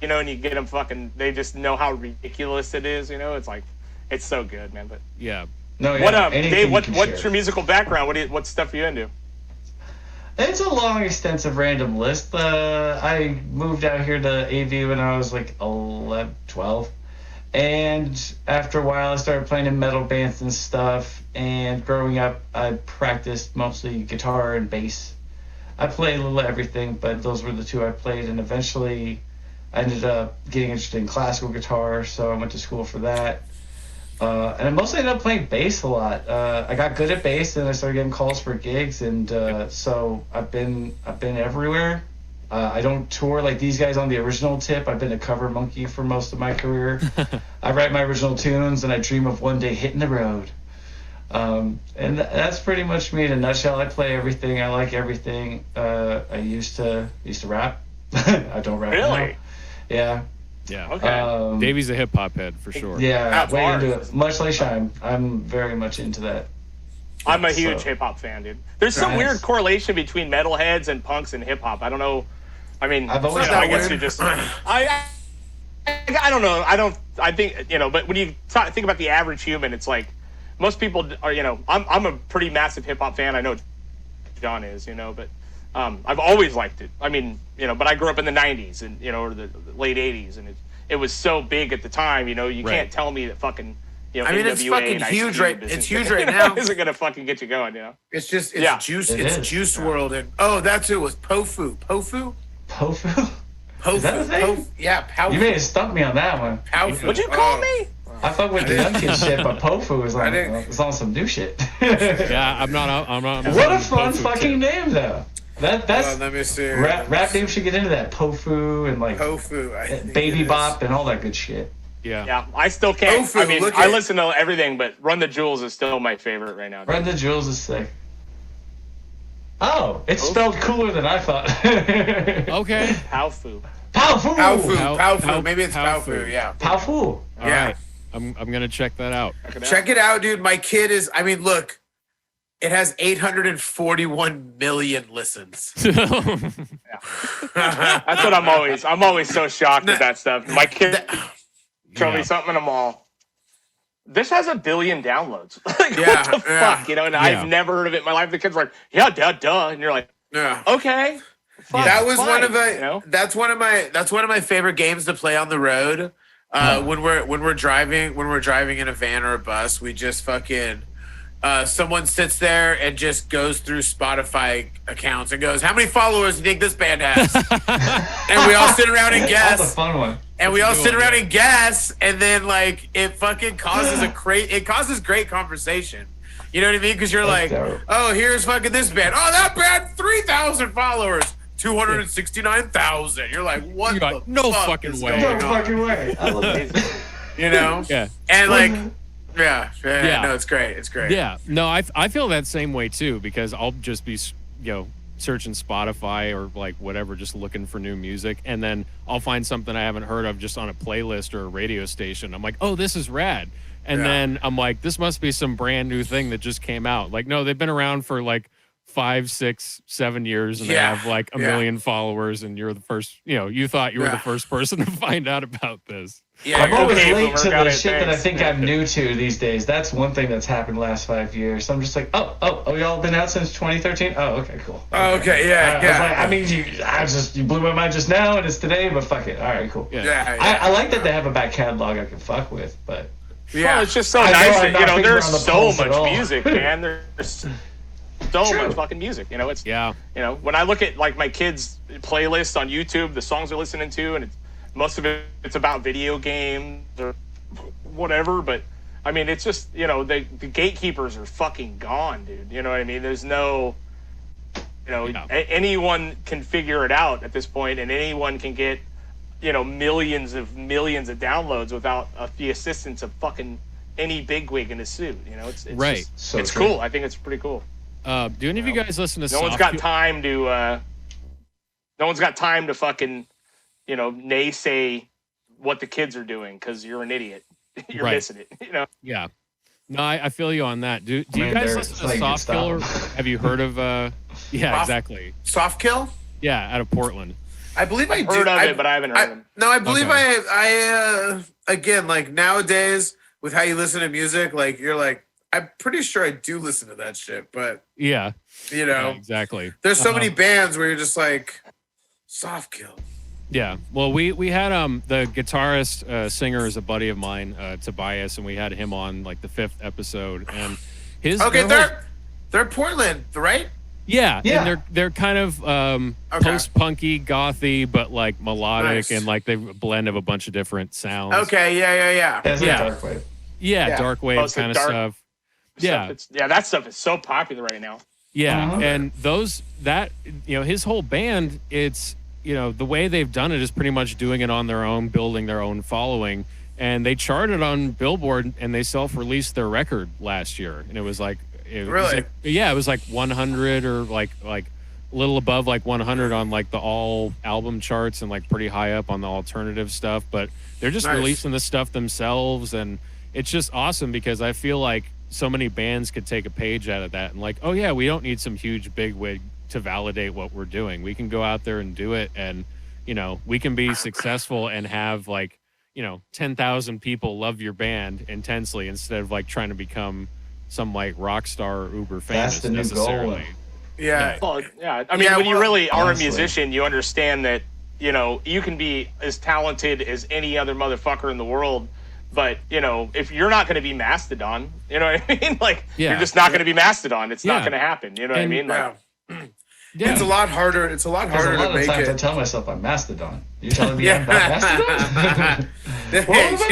you know, and you get them fucking, they just know how ridiculous it is. You know, it's like, it's so good, man. But Yeah. No, yeah, what anything Dave? you can What's share. your musical background? What stuff are you into? It's a long, extensive, random list. I moved out here to AV when I was like 11, 12. And after a while, I started playing in metal bands and stuff. And growing up, I practiced mostly guitar and bass. I played a little of everything, but those were the two I played. And eventually, I ended up getting interested in classical guitar, so I went to school for that. And I mostly ended up playing bass a lot. I got good at bass, and I started getting calls for gigs, and so I've been everywhere. I don't tour like these guys on the original tip. I've been a cover monkey for most of my career. I write my original tunes, and I dream of one day hitting the road. And that's pretty much me in a nutshell. I play everything. I like everything. I used to rap. I don't rap now. Really? Yeah. Yeah. Okay. Davey's a hip hop head for sure. Yeah, That's way hard. into it. Much like Shime, I'm very much into that. I'm a huge So- hip hop fan, dude. There's some Nice. weird correlation between metalheads and punks and hip hop. I don't know. I mean, I've always I guess weird. you're just. I don't know. I think but when you think about the average human, it's like most people are. I'm a pretty massive hip hop fan. I know John is. But I've always liked it. I mean, but I grew up in the '90s and or the late '80s, and it was so big at the time. You Right. can't tell me that fucking. I mean, it's NWA fucking and Ice huge, Cube right? isn't- It's huge right now. Isn't gonna fucking get you going, It's just Yeah. juice. It It's is. Juice World, and that's who it was. Pofu. Pofu? Pofu. Is that the thing? Yeah, Pofu. You may have stumped me on that one. Pofu. What'd you call me? I fuck with the young kid shit, but Pofu was I on, didn't- it's on some new shit. Yeah, I'm not. What a fun fucking name, though. That's Hold on, let me see. rap names should get into that. Pofu and like Pofu. I think Baby it is. Bop and all that good shit. Yeah. Yeah, I still can't. Tofu, I mean, look I at- listen to everything, but Run the Jewels is still my favorite right now. Run the Jewels is sick. Oh, it's Pofu. spelled cooler than I thought. Okay. Powfu. Pofu! Pofu. Maybe it's Pofu. Yeah. Pofu! All Yeah. right. I'm gonna check that out. Check it out, dude. My kid is. I mean, look. It has 841 million listens. That's what I'm always so shocked at that stuff. My kid show Yeah. me something and I'm all, this has 1 billion downloads. Like, Yeah, what the yeah. fuck? And Yeah. I've never heard of it in my life. The kids were like, yeah, duh. And you're like, Yeah. okay. Fine, That was fine, one of my. you know? That's one of my favorite games to play on the road. When we're driving in a van or a bus, we just fucking someone sits there and just goes through Spotify accounts and goes, "How many followers do you think this band has?" And we all sit around and guess. That's a fun one. And we all sit around and guess, and then like it fucking causes great conversation. You know what I mean? Because you're like, dope. oh, here's fucking this band. Oh, that band, 3,000 followers, 269,000. You're like, what? You're the like, no fuck fucking is way. going No on? fucking way. I love it. You know? Yeah. And like, yeah, no, it's great. It's great. Yeah. No, I feel that same way too, because I'll just be, searching Spotify or like whatever, just looking for new music. And then I'll find something I haven't heard of just on a playlist or a radio station. I'm like, oh, this is rad. And then I'm like, this must be some brand new thing that just came out. Like, no, they've been around for like 5, 6, 7 years, and they have like a million followers, and you're the first, you thought you were the first person to find out about this. Yeah, I'm always okay, late to Boomer, the got shit it, that I thanks. think I'm new to these days. That's one thing that's happened the last 5 years. So I'm just like, oh, y'all been out since 2013? Oh, okay, cool. Oh, okay, yeah, I was like, I mean, you blew my mind just now, and it's today, but fuck it. All right, cool. Yeah. I like that they have a back catalog I can fuck with, but Yeah. Well, it's just so I know nice I'm that, not finger there's on the so pulse at much all. music, man. There's so much fucking music. It's when I look at like my kids' playlists on YouTube, the songs they're listening to, and most of it's about video games or whatever. But I mean, it's just the gatekeepers are fucking gone, dude. You know what I mean? There's no, anyone can figure it out at this point, and anyone can get millions of downloads without the assistance of fucking any bigwig in a suit. It's Right. just- So it's true. cool. I think it's pretty cool. Do any of you guys listen to No one's got time to fucking naysay what the kids are doing because you're an idiot. You're Right. missing it. Yeah. No, I feel you on that. Do I you mean, guys they're listen to playing Soft good Killer? stuff. Have you heard of yeah, Soft- exactly. Soft Kill? Yeah, out of Portland. I believe I Heard of it, but I haven't heard of it. No, I believe Okay. I again, like nowadays with how you listen to music, like you're like, I'm pretty sure I do listen to that shit, but Yeah. Yeah, know, exactly. there's so many bands where you're just like, Soft Kill. Yeah. Well, we had the guitarist singer is a buddy of mine, Tobias, and we had him on like the 5th episode, and his Okay, their whole- they're Portland, right? yeah, Yeah. and they're kind of post-punky, gothy, but like melodic, Nice. and like they blend of a bunch of different sounds. Okay, yeah. That's Yeah. a dark wave. Yeah, Yeah. dark wave it's the kind of dark stuff. Yeah. That stuff is so popular right now. Yeah, Uh-huh. and his whole band, it's the way they've done it is pretty much doing it on their own, building their own following, and they charted on Billboard and they self-released their record last year, and it was like it was like 100 or like a little above like 100 on like the all album charts and like pretty high up on the alternative stuff, but they're just Nice. releasing the stuff themselves, and it's just awesome because I feel like so many bands could take a page out of that and like, oh yeah, we don't need some huge big wig to validate what we're doing. We can go out there and do it, and we can be successful and have like 10,000 people love your band intensely instead of like trying to become some like rock star or uber famous That's the new goal. necessarily. Yeah. Well, yeah. I mean, Yeah, when you well, really are a honestly. musician, you understand that you can be as talented as any other motherfucker in the world. But, if you're not going to be Mastodon, you know what I mean? Like, Yeah. you're just not going to be Mastodon. It's not Yeah. going to happen. You know what I And- mean? Like, Yeah. Yeah. It's a lot harder. It's a lot Because a harder lot to of make times I it. tell myself I'm Mastodon. You're telling me Yeah. I'm not Mastodon? What was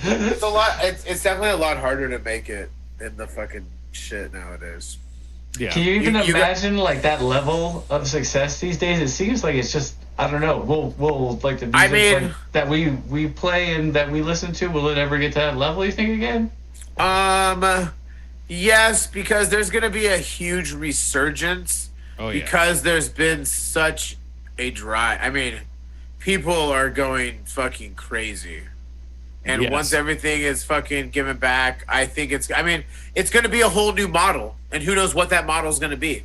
It's a lot. It's definitely a lot harder to make it in the fucking shit nowadays. Yeah. Can you even You got- imagine like that level of success these days? It seems like it's just, I don't know. We'll like the music I mean- like, that we play and that we listen to. Will it ever get to that level? You think again? Yes, because there's gonna be a huge resurgence Oh yeah. because there's been such a dry. I mean, people are going fucking crazy. And Yes. once everything is fucking given back, I think it's going to be a whole new model. And who knows what that model is going to be.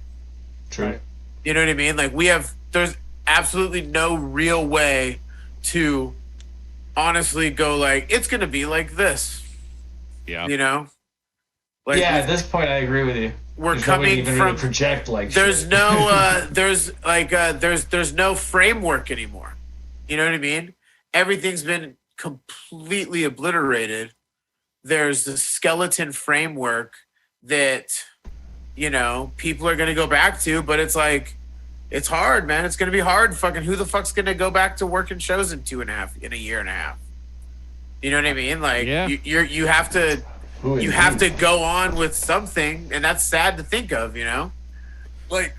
True. Right. You know what I mean? Like there's absolutely no real way to honestly go like, it's going to be like this, Yeah. you know? Like Yeah, at this point I agree with you. we're There's no way to coming even from, really project like there's shit. no, there's no framework anymore. You know what I mean? Everything's been completely obliterated. there's the skeleton framework that, you know, people are going to go back to, but it's like, it's hard, man. It's going to be hard. Fucking who the fuck's going to go back to working shows in a year and a half? You know what I mean? Like, you have to go on with something, and that's sad to think of, you know? Like,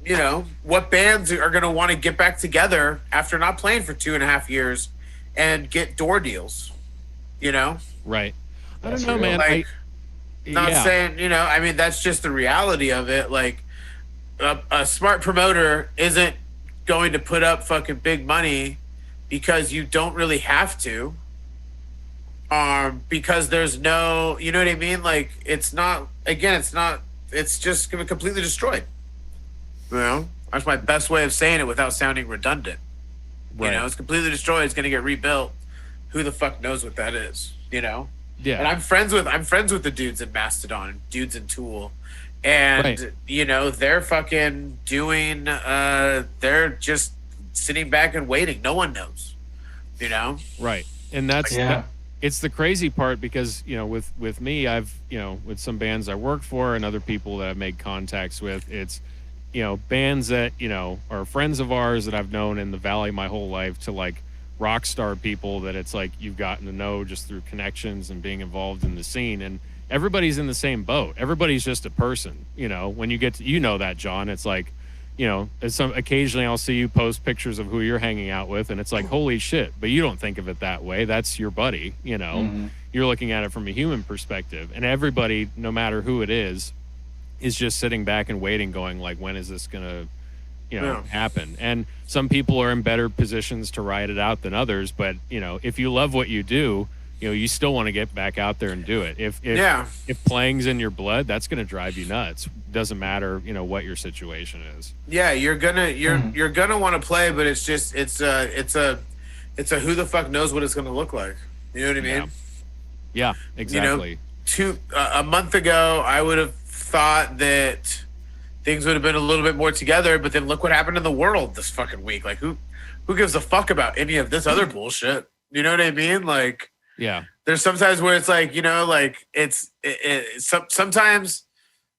you know, what bands are going to want to get back together after not playing for 2.5 years and get door deals, you know? Right. I That's don't know, real. man. Like, not saying, you know, I mean, that's just the reality of it. Like, a smart promoter isn't going to put up fucking big money because you don't really have to. Because there's no, you know what I mean? Like, it's just gonna be completely destroyed. You know, that's my best way of saying it without sounding redundant. Right. You know, it's completely destroyed. It's gonna get rebuilt. Who the fuck knows what that is? You know. Yeah. And I'm friends with the dudes in Mastodon, dudes in Tool, and you know, they're fucking doing. They're just sitting back and waiting. No one knows. You know. Right. And that's it's the crazy part, because, you know, with me, I've, you know, with some bands I work for and other people that I've made contacts with, it's, you know, bands that, you know, are friends of ours that I've known in the Valley my whole life, to like rock star people that it's like you've gotten to know just through connections and being involved in the scene. And everybody's in the same boat. Everybody's just a person, you know. When you get to, you know that, John, it's like, you know, occasionally I'll see you post pictures of who you're hanging out with, and it's like, holy shit, but you don't think of it that way. That's your buddy, you know. Mm-hmm. You're looking at it from a human perspective, and everybody, no matter who it is just sitting back and waiting, going like, when is this gonna, you know, happen? And some people are in better positions to ride it out than others, but, you know, if you love what you do, you know, you still want to get back out there and do it. If playing's in your blood, that's going to drive you nuts. Doesn't matter, you know, what your situation is. Yeah, you're gonna want to play, but it's just it's a who the fuck knows what it's gonna look like. You know what I mean? Yeah, exactly. You know, a month ago, I would have thought that things would have been a little bit more together, but then look what happened in the world this fucking week. Like, who gives a fuck about any of this other bullshit? You know what I mean? Like, yeah, there's sometimes where it's like, you know, like sometimes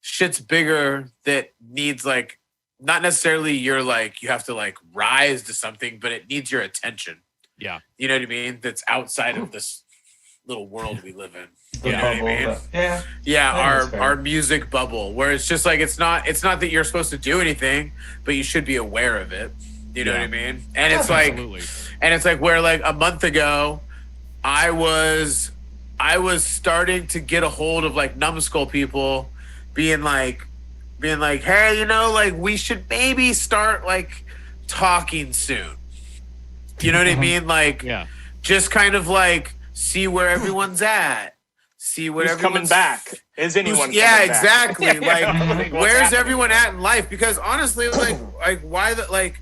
shit's bigger that needs, like, not necessarily you're like, you have to like rise to something, but it needs your attention. Yeah. You know what I mean? That's outside of this little world we live in. The You know what I bubble, mean? Yeah, our music bubble, where it's just like, it's not that you're supposed to do anything, but you should be aware of it. You know what I mean? And it's like, and it's like where like a month ago, I was starting to get a hold of like Numbskull people being like, hey, you know, like, we should maybe start like talking soon. You know what I mean? Like, just kind of like see where everyone's at. See what everyone's coming back. Is anyone? Yeah, coming exactly. Back? Like, where's everyone at in life? Because honestly, like why the like.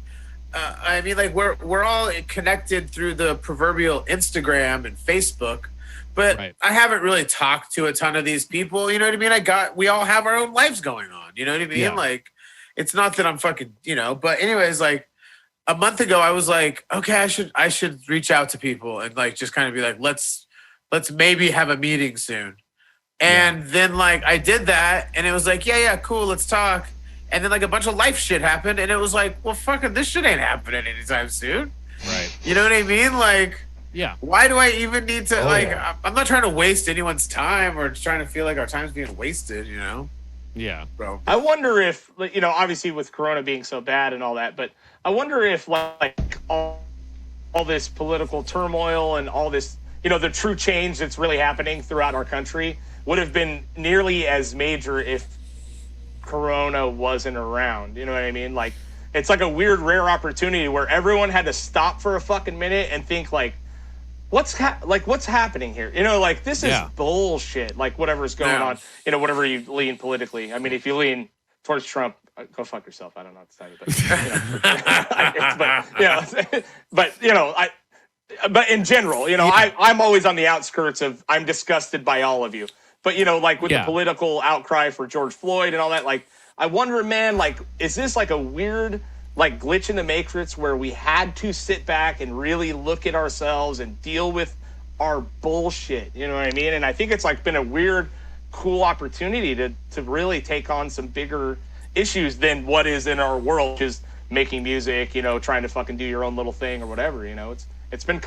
I mean, like, we're all connected through the proverbial Instagram and Facebook, but I haven't really talked to a ton of these people. You know what I mean? We all have our own lives going on. You know what I mean? Yeah. Like, it's not that I'm fucking, you know. But anyways, like a month ago, I was like, okay, I should reach out to people and like just kind of be like, let's maybe have a meeting soon. And then like I did that, and it was like, yeah, cool, let's talk. And then like a bunch of life shit happened, and it was like, well, fucking this shit ain't happening anytime soon. Right. You know what I mean? Like, yeah. Why do I even need to I'm not trying to waste anyone's time or trying to feel like our time's being wasted, you know? Yeah. Bro. I wonder if, you know, obviously with Corona being so bad and all that, but I wonder if like all this political turmoil and all this, you know, the true change that's really happening throughout our country would have been nearly as major if Corona wasn't around. You know what I mean? Like, it's like a weird, rare opportunity where everyone had to stop for a fucking minute and think like, what's happening here? You know, like, this is bullshit. Like, whatever's going on, you know, whatever you lean politically. I mean, if you lean towards Trump, go fuck yourself. I don't know what to say, but you know, but in general, you know, I'm always on the outskirts of, I'm disgusted by all of you. But, you know, like with the political outcry for George Floyd and all that, like, I wonder, man, like, is this like a weird, like, glitch in the matrix where we had to sit back and really look at ourselves and deal with are bullshit. You know what I mean? And I think it's like been a weird, cool opportunity to really take on some bigger issues than what is in our world, which is making music, you know, trying to fucking do your own little thing or whatever, you know. It's been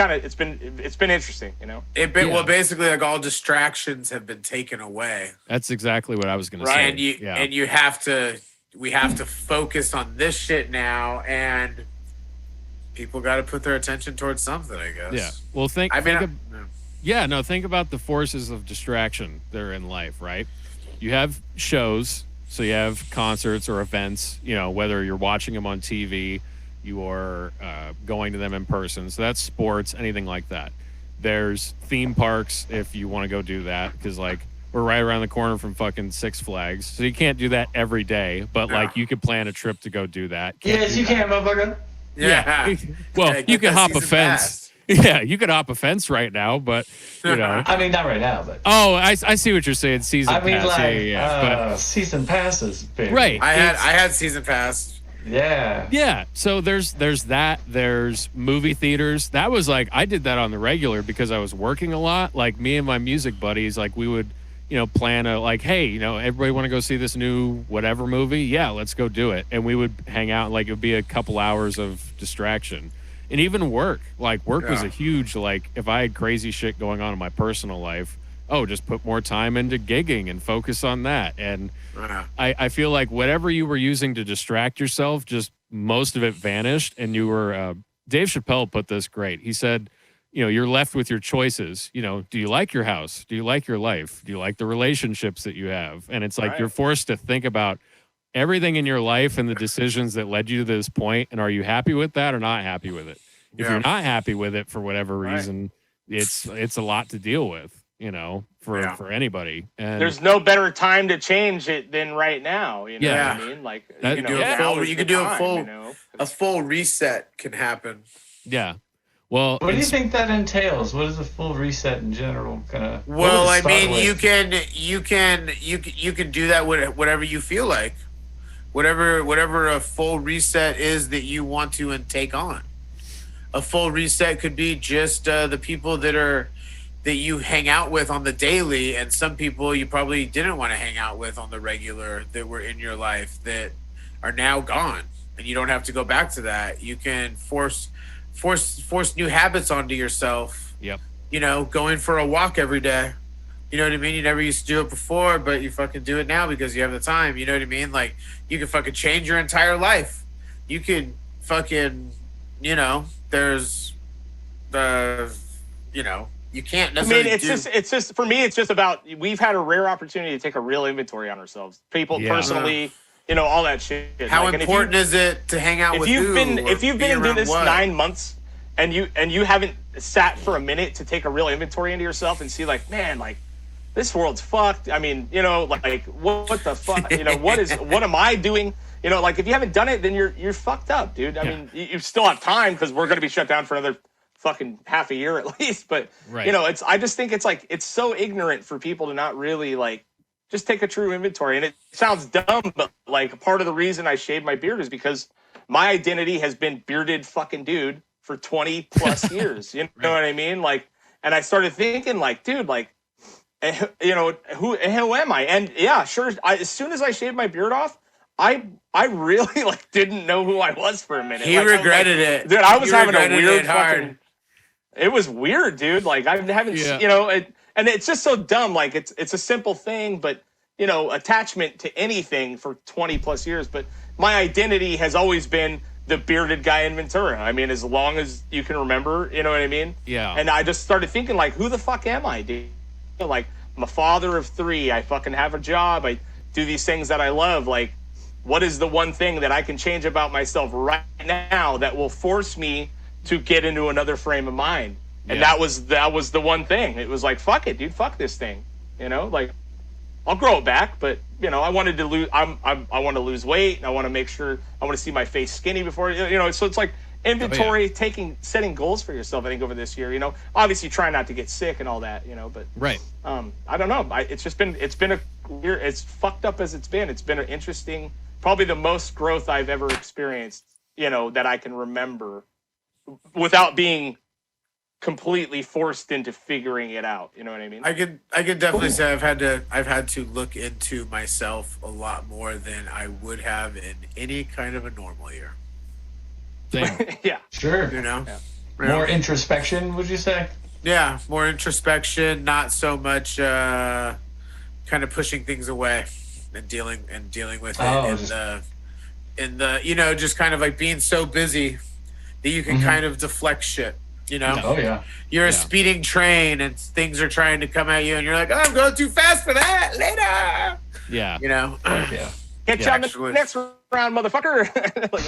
interesting, you know. Well, basically, like all distractions have been taken away. That's exactly what I was going to say. And we have to focus on this shit now, and people got to put their attention towards something, I guess. Yeah. Well, think about the forces of distraction that are in life, right? You have shows, so you have concerts or events, you know, whether you're watching them on TV, you are going to them in person. So that's sports, anything like that. There's theme parks if you want to go do that, because like we're right around the corner from fucking Six Flags, so you can't do that every day. But like you could plan a trip to go do that. Yes, you can, motherfucker. Yeah. Well, you could hop a fence. Pass. Yeah, you could hop a fence right now, but you know. I mean, not right now, but. Oh, I see what you're saying. Season I mean, pass. like, But season passes, baby. right. I had season pass. Yeah. Yeah. So there's that. There's movie theaters. That was like I did that on the regular because I was working a lot. Like me and my music buddies, like we would, you know, plan a like, hey, you know, everybody want to go see this new whatever movie? Yeah, let's go do it. And we would hang out. Like it would be a couple hours of distraction. And even work. Like work was a huge like if I had crazy shit going on in my personal life, just put more time into gigging and focus on that. And I feel like whatever you were using to distract yourself, just most of it vanished. And you were, Dave Chappelle put this great. He said, you know, you're left with your choices. You know, do you like your house? Do you like your life? Do you like the relationships that you have? And it's like you're forced to think about everything in your life and the decisions that led you to this point. And are you happy with that or not happy with it? If you're not happy with it for whatever reason, it's a lot to deal with. You know, for anybody. And there's no better time to change it than right now. You know what I mean? Like, that, you know, you could do a full reset can happen. Yeah. Well, what do you think that entails? What is a full reset in general? Well, I mean, you can do that with whatever you feel like, whatever a full reset is that you want to take on. A full reset could be just the people that you hang out with on the daily, and some people you probably didn't want to hang out with on the regular that were in your life that are now gone, and you don't have to go back to that. You can force new habits onto yourself. Yep. You know, going for a walk every day. You know what I mean? You never used to do it before, but you fucking do it now because you have the time. You know what I mean? Like, you can fucking change your entire life. You can fucking, you know, there's the, you know, you can't necessarily. I mean, it's just for me. It's just about we've had a rare opportunity to take a real inventory on ourselves, people personally, you know, all that shit. How like, important is it to hang out with you? If you've been doing this 9 months and you haven't sat for a minute to take a real inventory into yourself and see like, man, like this world's fucked. I mean, you know, like what the fuck? You know, what am I doing? You know, like if you haven't done it, then you're fucked up, dude. I mean, you still have time because we're going to be shut down for another fucking half a year at least, but you know, I just think it's like it's so ignorant for people to not really like just take a true inventory. And it sounds dumb, but like part of the reason I shaved my beard is because my identity has been bearded fucking dude for 20 plus years. You know what I mean? Like, and I started thinking like, dude, like, you know, who am I? And yeah, sure. As soon as I shaved my beard off, I really like didn't know who I was for a minute. He regretted it, dude. I was having a weird fucking. It was weird, dude. Like I haven't, you know, and it's just so dumb. Like it's a simple thing, but you know, attachment to anything for 20 plus years. But my identity has always been the bearded guy in Ventura. I mean, as long as you can remember, you know what I mean? Yeah. And I just started thinking, like, who the fuck am I, dude? Like, I'm a father of 3. I fucking have a job. I do these things that I love. Like, what is the one thing that I can change about myself right now that will force me to get into another frame of mind? And that was the one thing. It was like, fuck it, dude, fuck this thing. You know, like I'll grow it back, but you know, I wanted to lose. I want to lose weight. And I want to make sure I want to see my face skinny before, you know. So it's like inventory, setting goals for yourself. I think over this year, you know, obviously try not to get sick and all that, you know. But I don't know. It's been a year. It's fucked up as it's been. It's been an interesting, probably the most growth I've ever experienced. You know, that I can remember without being completely forced into figuring it out. You know what I mean? I could definitely say I've had to look into myself a lot more than I would have in any kind of a normal year. Yeah. Sure. You know, More introspection, would you say? Yeah, more introspection, not so much kind of pushing things away and dealing with it in the you know, just kind of like being so busy that you can kind of deflect shit. You know? Oh yeah. You're a speeding train and things are trying to come at you and you're like, oh, I'm going too fast for that. Later. Yeah. You know? Yeah. Catch you on the next round, motherfucker. Like,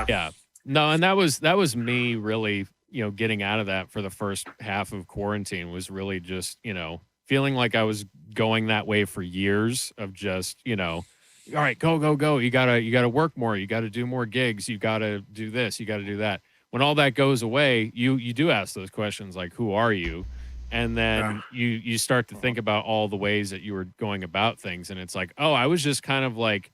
Yeah. No, and that was me really, you know, getting out of that for the first half of quarantine was really just, you know, feeling like I was going that way for years of just, you know, all right, go. You gotta work more. You gotta do more gigs. You gotta do this. You gotta do that. When all that goes away, you do ask those questions like, who are you? And then you start to think about all the ways that you were going about things. And it's like, oh, I was just kind of like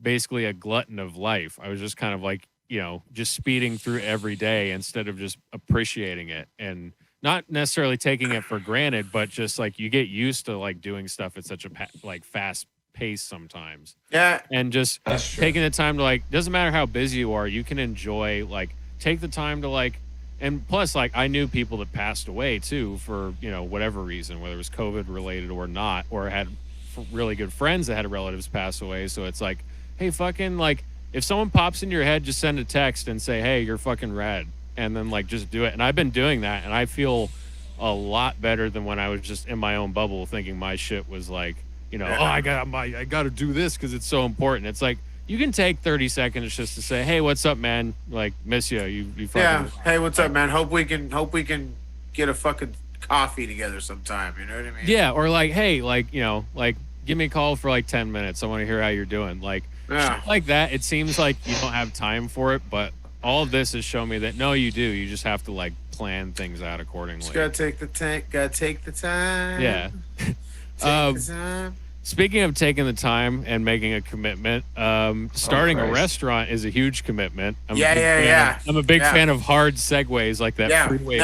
basically a glutton of life. I was just kind of like, you know, just speeding through every day instead of just appreciating it and not necessarily taking it for granted, but just like you get used to like doing stuff at such a like fast pace sometimes. Yeah. And just taking the time to like, doesn't matter how busy you are, you can enjoy, like, take the time to like, and plus like I knew people that passed away too for, you know, whatever reason, whether it was COVID related or not, or had really good friends that had relatives pass away. So it's like, hey, fucking like, if someone pops in your head, just send a text and say, hey, you're fucking rad. And then like, just do it. And I've been doing that. And I feel a lot better than when I was just in my own bubble thinking my shit was like, you know, oh, I got to do this because it's so important. It's like, you can take 30 seconds just to say, hey, what's up, man? Like, miss you. You fucking. Yeah. Hey, what's up, man? Hope we can get a fucking coffee together sometime. You know what I mean? Yeah. Or like, hey, like, you know, like, give me a call for like 10 minutes. I want to hear how you're doing. Like, shit like that. It seems like you don't have time for it, but all of this has shown me that no, you do. You just have to like plan things out accordingly. Just gotta take the time. Yeah. Take the time. Speaking of taking the time and making a commitment, starting a restaurant is a huge commitment. I'm a big fan of hard segues like that freeway.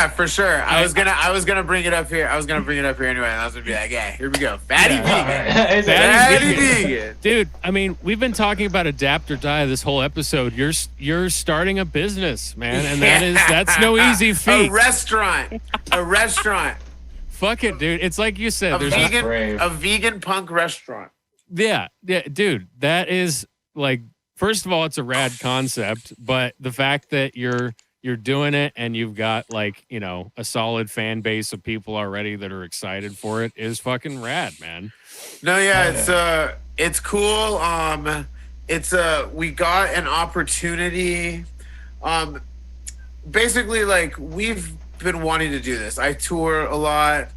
For sure. I was gonna bring it up here. I was gonna bring it up here anyway. And I was gonna be like, yeah, here we go. Fatty vegan. Fatty vegan. Dude, I mean, we've been talking about adapt or die this whole episode. You're starting a business, man, and that's no easy feat. A restaurant. Fuck it, dude. It's like you said. A vegan punk restaurant. Yeah, dude. That is like, first of all, it's a rad concept, but the fact that you're doing it and you've got like, you know, a solid fan base of people already that are excited for it is fucking rad, man. No, yeah, it's cool. We got an opportunity. Basically, like, we've been wanting to do this. I tour a lot.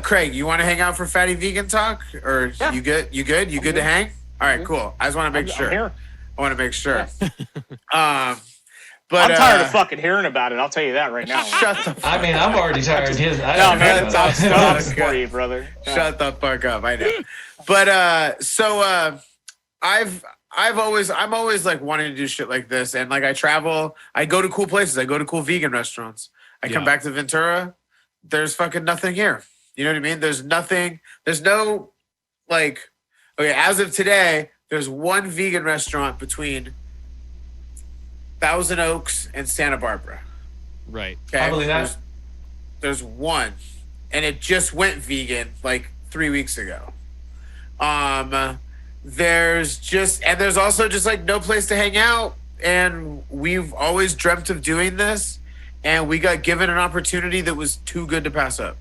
Craig, you want to hang out for Fatty Vegan Talk, or you good? You good to hang? All right, cool. I just want to make sure. I want to make sure. But I'm tired of fucking hearing about it. I'll tell you that right now. Shut the fuck I mean, I'm already tired of his. No, man, it's for you, brother. Shut the fuck up. I know. But I'm always like wanting to do shit like this, and like I travel, I go to cool places, I go to cool vegan restaurants. I come back to Ventura, there's fucking nothing here. You know what I mean? There's nothing. There's no, like, okay, as of today, there's one vegan restaurant between Thousand Oaks and Santa Barbara. Right. Okay? Probably that. There's one, and it just went vegan like 3 weeks ago. There's also just like no place to hang out, and we've always dreamt of doing this, and we got given an opportunity that was too good to pass up.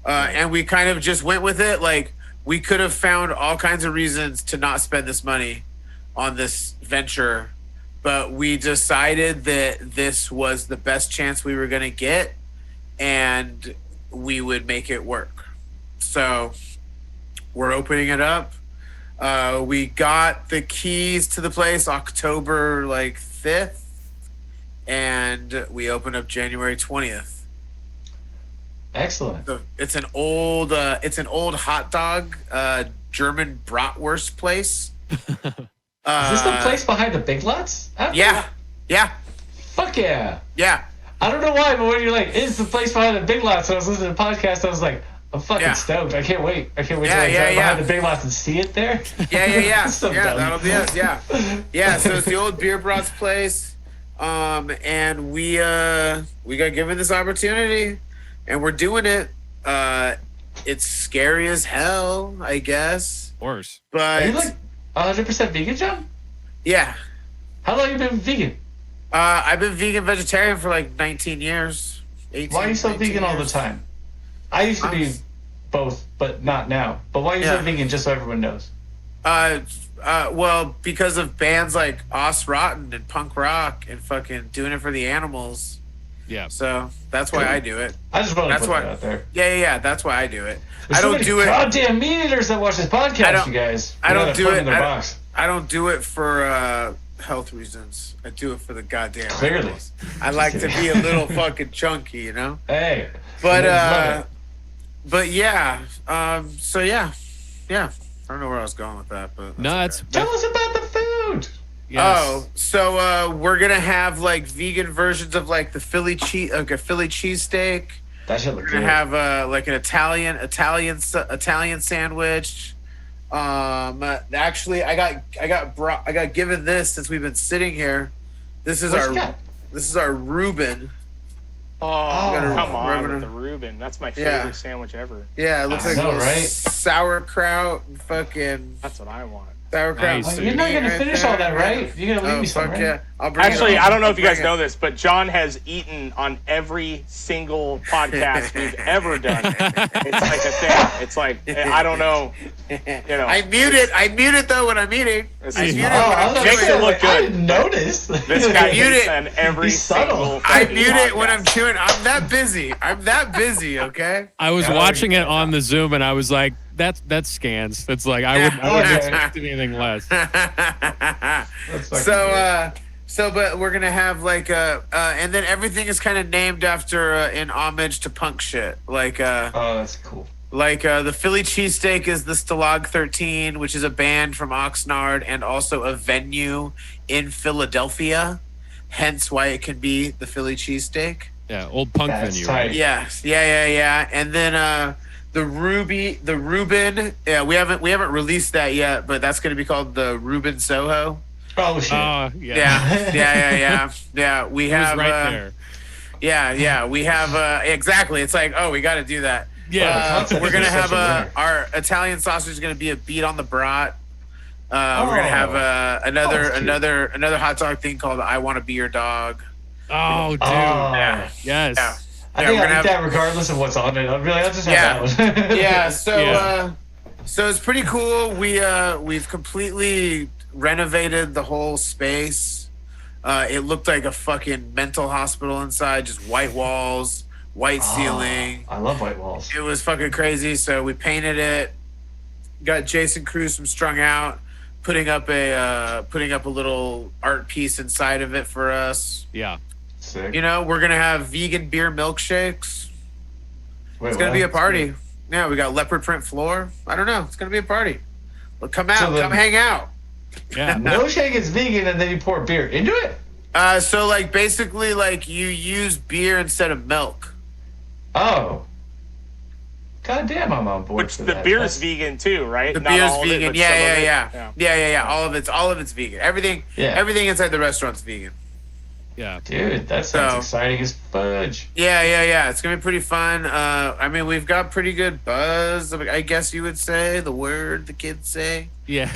And we kind of just went with it. Like, we could have found all kinds of reasons to not spend this money on this venture, but we decided that this was the best chance we were going to get, and we would make it work. So we're opening it up. We got the keys to the place October like 5th, and we open up January 20th. Excellent. So it's an old hot dog German bratwurst place. Is this the place behind the Big Lots? Yeah. Fuck yeah. Yeah. I don't know why, but when you're like, it's the place behind the Big Lots, and I was listening to the podcast, I was like, I'm fucking stoked. I can't wait. I can't wait to drive behind the Big Lots and see it there. Yeah. So yeah, dumb. that'll be us. Yeah. Yeah. So it's the old Beer Brats place. And we got given this opportunity and we're doing it. It's scary as hell, I guess. Of course. But Are you like 100% vegan, John? yeah. How long have you been vegan? I've been vegetarian for like 19 years. 18, Why are you so 19 vegan all the years. time? I used to be both, but not now. But why are you so vegan, just so everyone knows? Well, because of bands like Os Rotten and punk rock and fucking doing it for the animals. Yeah. So that's why I do it. I just want to That's put why. that out there. Yeah. That's why I do it. There's I so don't many do it. goddamn meat eaters that watch this podcast, you guys. I don't do it. In their box. I don't do it for health reasons. I do it for the goddamn Clearly. animals. I like to be a little fucking chunky, you know. Hey. But love but yeah. So yeah. I don't know where I was going with that, but Nuts. okay. Tell us about the food. Yes. Oh, so we're gonna have like vegan versions of like the Philly cheese, like a Philly cheesesteak. That should We're look gonna good. have like an Italian sandwich. Actually, I got given this since we've been sitting here. This is What's that? our Reuben. Oh, Oh. come on Reuben. with the Reuben. That's my Yeah. favorite sandwich ever. Yeah, it looks I like know, a little right? sauerkraut and fucking That's what I want. sauerkraut. Nice. Oh, you're not gonna right finish there. all that, right? You're gonna leave me some, fuck right? yeah. I'll bring it Actually, on. I don't know if you I'll guys bring know it. this, but John has eaten on every single podcast we've ever done. It's like a thing. It's like I don't know. You know, I mute it though when I'm eating. This I is- mute it Oh, when I I'm was Makes gonna chewing. it look I good. didn't notice. this guy Mute eats it. on every He's subtle. single. I fucking mute it when I'm podcast. chewing. I'm that busy. Okay. I was Yeah, watching I it on the Zoom and I was like, that's scans. It's like I wouldn't Okay. expect anything less. That's fucking So but we're gonna have like and then everything is kind of named after in homage to punk shit. Like oh, that's cool. the Philly cheesesteak is the Stalag 13, which is a band from Oxnard and also a venue in Philadelphia. Hence why it can be the Philly cheesesteak. Yeah, old punk That's venue. tight. Right? Yes, yeah. And then the Reuben, yeah, we haven't released that yet, but that's gonna be called the Reuben Soho. Oh shit. Yeah. Yeah. We It was have right there. Yeah, we have exactly. It's like, oh, we got to do that. Yeah. concept We're gonna is such have a winner. our Italian sausage is gonna be a beet on the brat. We're Oh. gonna have that's cute. another hot dog thing called I Want to Be Your Dog. Oh, dude. Oh. Yeah. Yes. Yeah. I Yeah, think we're I'll gonna eat that regardless of what's on it. I'll just Yeah. have that one. Yeah. So Yeah. so it's pretty cool. We've completely renovated the whole space. It looked like a fucking mental hospital inside, just white walls, white ceiling. I love white walls. It was fucking crazy. So we painted it. Got Jason Cruz from Strung Out putting up a little art piece inside of it for us. Yeah. Sick. You know, we're gonna have vegan beer milkshakes. Wait, It's gonna what? be a party. Yeah, we got leopard print floor. I don't know. It's gonna be a party. Well, come out, So the- come hang out. Yeah. Milkshake is vegan, and then you pour beer into it. So like basically like you use beer instead of milk. Oh. God damn, I'm on board. Which for the that. beer's That's- vegan too, right? The Not beer's all of it, vegan. but Yeah, some of yeah, it. yeah. All of it's vegan. Everything inside the restaurant's vegan. Yeah. Dude, that sounds So- exciting as fudge. Yeah. It's gonna be pretty fun. I mean, we've got pretty good buzz. I guess you would say the word the kids say. Yeah.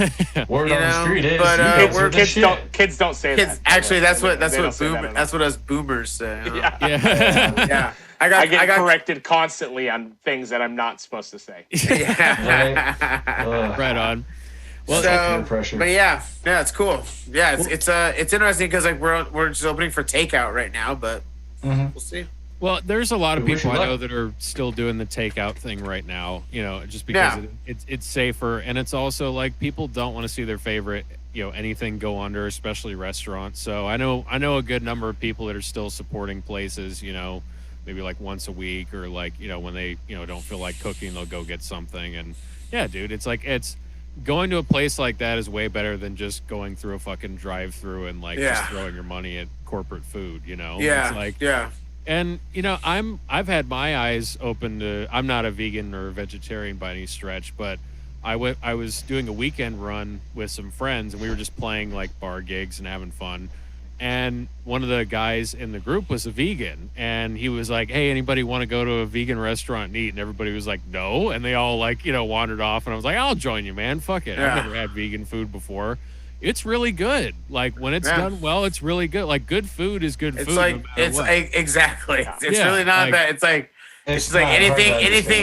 Word You on the know, street is. but, you guys we're- are the Kids shit. don't say Kids, that. actually, that's what They don't say that at all. that's what us boomers say. Huh? Yeah. Yeah. Yeah. I I get got corrected constantly on things that I'm not supposed to say. Yeah. Ugh. Right on. Well, peer pressure. But yeah, it's cool. Yeah, it's interesting because like we're just opening for takeout right now, but Mhm. we'll see. Well, there's a lot of We wish people you I know luck. that are still doing the takeout thing right now, you know, just because it's safer, and it's also like people don't want to see their favorite, you know, anything go under, especially restaurants. So I know a good number of people that are still supporting places, you know, maybe like once a week, or like, you know, when they, you know, don't feel like cooking, they'll go get something. And yeah, dude, it's like going to a place like that is way better than just going through a fucking drive-through and like just throwing your money at corporate food, you know? Yeah. It's like, yeah. and you know, I've had my eyes open to. I'm not a vegan or vegetarian by any stretch, but I was doing a weekend run with some friends, and we were just playing like bar gigs and having fun. And one of the guys in the group was a vegan, and he was like, "Hey, anybody want to go to a vegan restaurant and eat?" And everybody was like, "No," and they all like, you know, wandered off. And I was like, "I'll join you, man. Fuck it. Yeah. I've never had vegan food before. It's really good. Like when it's done well, it's really good. Like good food is good It's food. like no matter it's what. like exactly. It's Yeah, really not like- that. It's like it's just not like hard to anything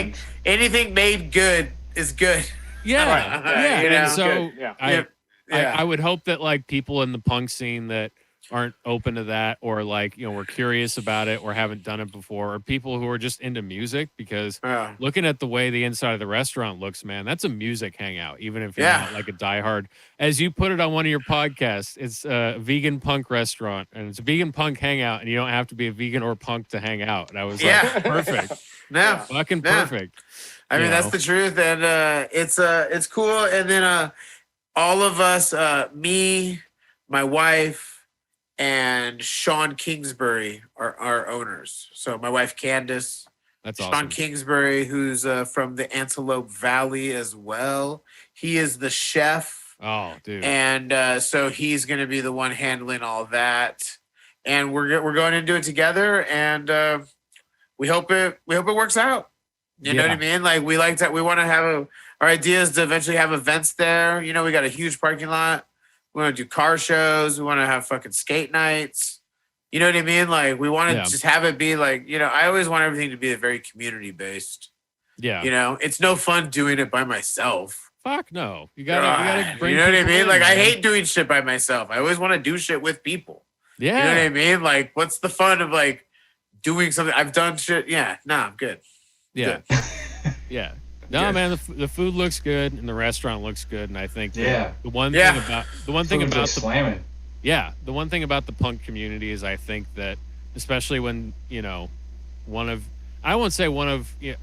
understand. anything made good is good. yeah, yeah. You know? And so Good, yeah. I would hope that like people in the punk scene that aren't open to that, or like, you know, were curious about it or haven't done it before, or people who are just into music, because Yeah. looking at the way the inside of the restaurant looks, man, that's a music hangout, even if you're Yeah. not like a diehard. As you put it on one of your podcasts, it's a vegan punk restaurant, and it's a vegan punk hangout, and you don't have to be a vegan or punk to hang out. And I was Yeah. like, perfect, No. fucking Yeah. perfect. I mean, You that's know? the truth, and it's cool. And then all of us, me, my wife, and Sean Kingsbury are our owners. So my wife Candace, That's Sean awesome. Kingsbury, who's from the Antelope Valley as well. He is the chef, Oh, dude. and so he's going to be the one handling all that. And we're going to do it together, and we hope it works out. You know what I Yeah. mean? Like we like that. We want to have our idea is to eventually have events there. You know, we got a huge parking lot. We want to do car shows. We want to have fucking skate nights. You know what I mean? Like we want to Yeah. just have it be like, you know, I always want everything to be very community based. Yeah. You know, it's no fun doing it by myself. Fuck no. You gotta bring you know what I people mean? in, Like I man. hate doing shit by myself. I always want to do shit with people. Yeah. You know what I mean? Like what's the fun of like doing something? I've done shit. Yeah, nah, I'm good. Yeah. Yeah. No, Good. man, the food looks good and the restaurant looks good, and I think that Yeah. the one Yeah. thing about the one thing Food's about like the slamming. the one thing about the punk community is I think that, especially when, you know, I won't say one of you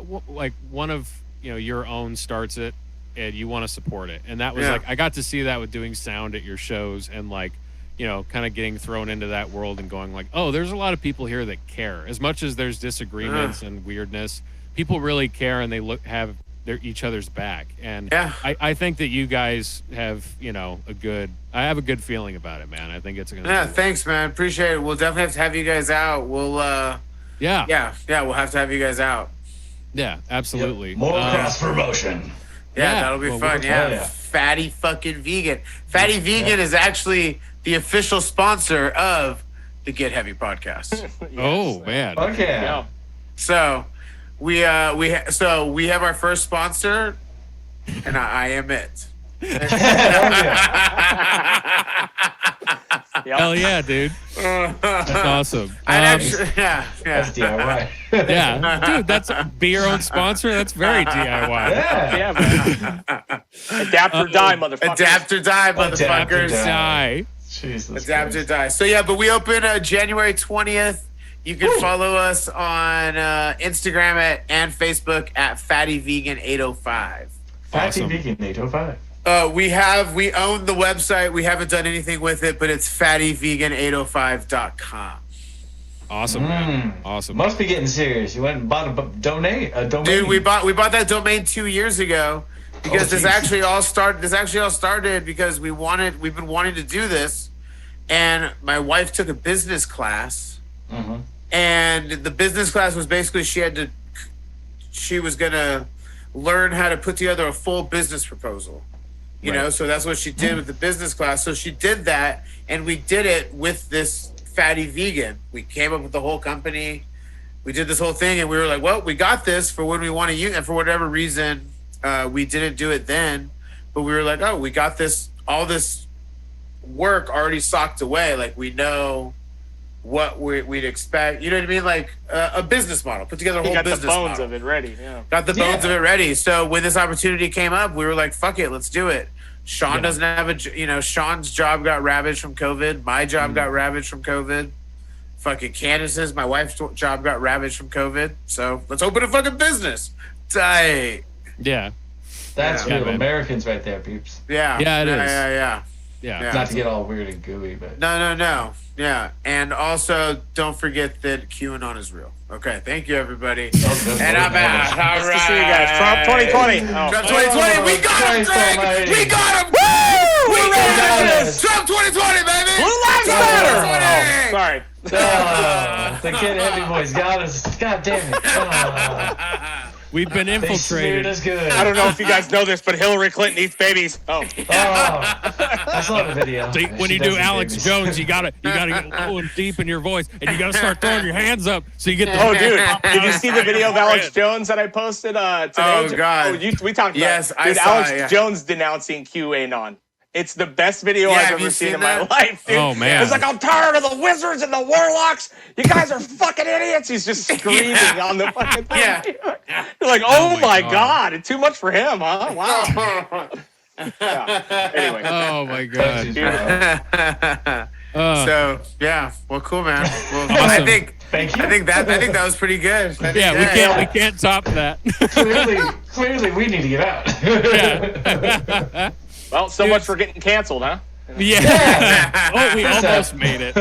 know your own starts it, and you want to support it, and that was Yeah. like I got to see that with doing sound at your shows, and like, you know, kind of getting thrown into that world and going like, oh, there's a lot of people here that care. As much as there's disagreements and weirdness, people really care, and they have each other's back. And Yeah. I think that you guys have, you know, I have a good feeling about it, man. I think it's gonna Yeah, be- thanks, man. Appreciate it. We'll definitely have to have you guys out. We'll yeah, we'll have to have you guys out. absolutely. More cross promotion. Yeah, Yeah, that'll be well, fun. we'll- Yeah. oh, yeah. Fatty fucking vegan. Fatty vegan is actually the official sponsor of the Get Heavy podcast. Oh man. Okay. Yeah. So we have our first sponsor, and I am it. Yep. Hell yeah, dude. That's awesome. I'd actually, That's yeah. DIY. Yeah, dude, that's be your own sponsor. That's very DIY. Yeah. Yeah, man. Adapt or die, motherfucker. Adapt or die, Adapt or motherfuckers. die. Die. Jesus. Adapt or Christ. die. So yeah, but we open January 20th. You can follow us on Instagram and Facebook at Fatty Vegan 805. Fatty Awesome. Vegan 805. We own the website. We haven't done anything with it, but it's fattyvegan805.com. Awesome, man. Awesome. Must be getting serious. You went and bought a domain. Dude, we bought that domain 2 years ago because Oh, this geez. actually all started because we've been wanting to do this, and my wife took a business class, Mhm. and the business class was basically she was gonna learn how to put together a full business proposal. You know, so that's what she did with the business class. So she did that, and we did it with this Fatty Vegan. We came up with the whole company. We did this whole thing, and we were like, well, we got this for when we want to use, and for whatever reason, we didn't do it then. But we were like, oh, we got all this work already socked away. Like, we know what we'd expect. You know what I mean? Like a business model, put together a You whole got the business bones model. of it ready. Yeah. Got the bones Yeah. of it ready. So when this opportunity came up, we were like, fuck it, let's do it. Sean doesn't have Sean's job got ravaged from COVID. My job got ravaged from COVID. Fucking Candace's, my wife's job got ravaged from COVID. So let's open a fucking business. Tight. Yeah. That's Yeah, real man. Americans right there, peeps. Yeah. Yeah, it is. Yeah. Yeah. Not to get all weird and gooey, but No. Yeah. And also, don't forget that QAnon is real. Okay. Thank you, everybody. good And Lord, I'm out. man. All Nice right. to see you guys. Trump 2020. Oh. Trump 2020. We got him, Christ Greg. almighty. We got him. Woo! We got got him. us. Trump 2020, baby. Blue Lives Trump Matter. 2020. Oh, sorry. The kid heavy boys got us. God damn it. We've been They smeared infiltrated. us good. I don't know if you guys know this, but Hillary Clinton eats babies. Oh. I saw the video. See, when She you do does eat Alex babies. Jones, you gotta get low and deep in your voice, and you gotta start throwing your hands up so you get the. Oh, dude, did you see the video of Alex Jones that I posted today? Oh, God. Oh, we talked about Yes, it. I Dude, saw Alex it, yeah. Jones denouncing QAnon. It's the best video Yeah, I've have ever you seen seen in my that? life, dude. Oh, man. It's like, I'm tired of the wizards and the warlocks. You guys are fucking idiots. He's just screaming on the fucking thing. Yeah. You're like, oh, my my God. God. Too much for him, huh? Wow. Yeah. Anyway. Oh my That's god. beautiful. So yeah, well, cool, man. Well, Awesome. I think Thank you. I think that was pretty good. I think Yeah, we can't top that. Clearly, we need to get out. Yeah. Well, so much for getting canceled, huh? Yeah. Oh, we almost made it.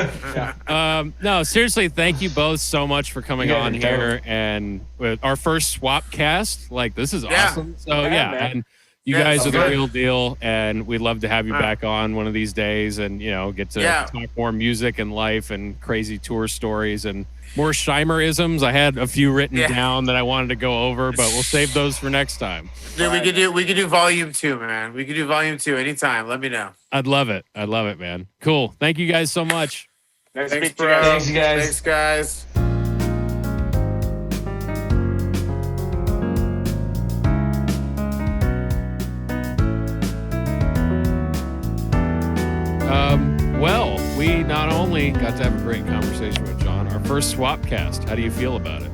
No, seriously, thank you both so much for coming Yeah, on no. here and with our first Swapcast. Like, this is Yeah. awesome. So Yeah, yeah, man. and you Yeah, guys are sounds the good. real deal, and we'd love to have you back on one of these days, and get to Yeah. talk more music and life and crazy tour stories and more Shimer-isms. I had a few written Yeah. down that I wanted to go over, but we'll save those for next time. Dude, we could do volume 2, man. We could do volume 2 anytime. Let me know. I'd love it, man. Cool. Thank you guys so much. Nice to Thanks, meet you bro. guys. Thanks, you guys. Thanks, guys. Well, we not only got to have a great conversation with Jon, our first Swapcast. How do you feel about it?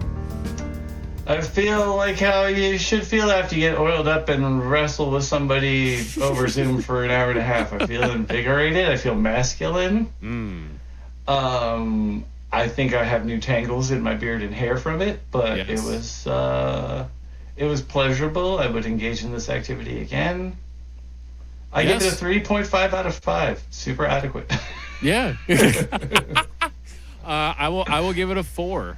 I feel like how you should feel after you get oiled up and wrestle with somebody over Zoom for an hour and a half. I feel invigorated. I feel masculine. I think I have new tangles in my beard and hair from it, but Yes. it was pleasurable. I would engage in this activity again. I give it a Yes. 3.5 out of 5. Super adequate. Yeah. I will give it a 4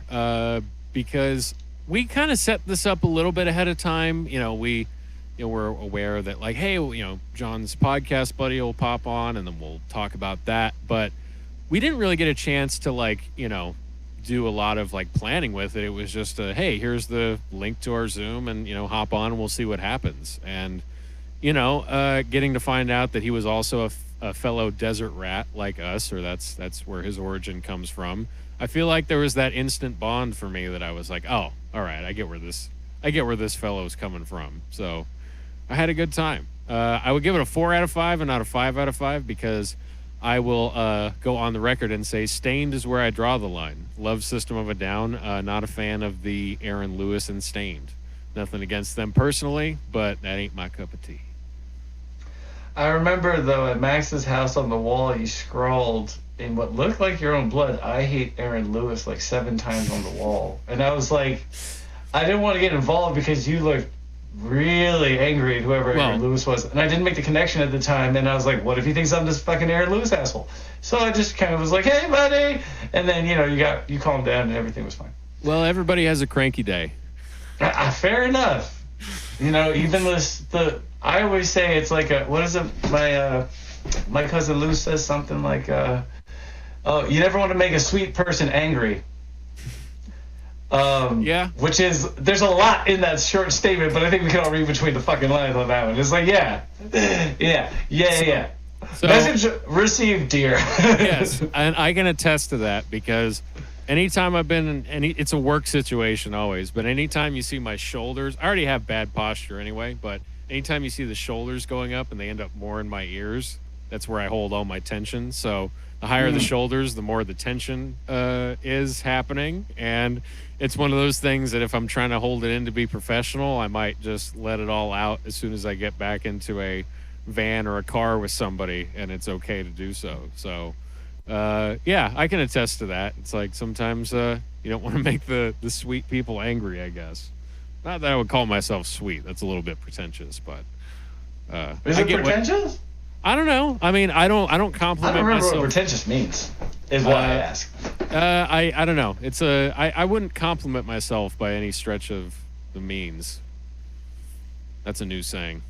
because we kind of set this up a little bit ahead of time. We're aware that like, hey, Jon's podcast buddy will pop on and then we'll talk about that. But we didn't really get a chance to do a lot of planning with it. It was just hey, here's the link to our Zoom and, hop on and we'll see what happens. And, getting to find out that he was also a fellow desert rat like us, or that's where his origin comes from. I feel like there was that instant bond for me that I was like, oh, all right, I get where this fellow's coming from. So I had a good time. I would give it a 4 out of 5 and not a 5 out of 5 because I will go on the record and say Stained is where I draw the line. Love System of a Down. Not a fan of the Aaron Lewis and Stained. Nothing against them personally, but that ain't my cup of tea. I remember, though, at Max's house on the wall, you scrawled in what looked like your own blood, I hate Aaron Lewis, 7 times on the wall. And I was like, I didn't want to get involved because you looked really angry at whoever Aaron Lewis was. And I didn't make the connection at the time. And I was like, what if he thinks I'm this fucking Aaron Lewis asshole? So I just kind of was like, hey, buddy. And then, you calmed down and everything was fine. Well, everybody has a cranky day. Fair enough. Even I always say it's like what is it? My cousin Lou says something like, "Oh, you never want to make a sweet person angry." Yeah. Which is there's a lot in that short statement, but I think we can all read between the fucking lines on that one. It's like, yeah. So, Message received, dear. Yes, and I can attest to that because anytime I've been in it's a work situation always, but anytime you see my shoulders, I already have bad posture anyway, but anytime you see the shoulders going up and they end up more in my ears, that's where I hold all my tension. So the higher the shoulders, the more the tension is happening. And it's one of those things that if I'm trying to hold it in to be professional, I might just let it all out as soon as I get back into a van or a car with somebody, and it's okay to do so. So yeah, I can attest to that. It's like sometimes you don't want to make the sweet people angry, I guess. Not that I would call myself sweet. That's a little bit pretentious, but Is it pretentious? I don't know. I mean, I don't I don't compliment remember myself. what pretentious means. Is what I ask. I don't know. It's I wouldn't compliment myself by any stretch of the means. That's a new saying.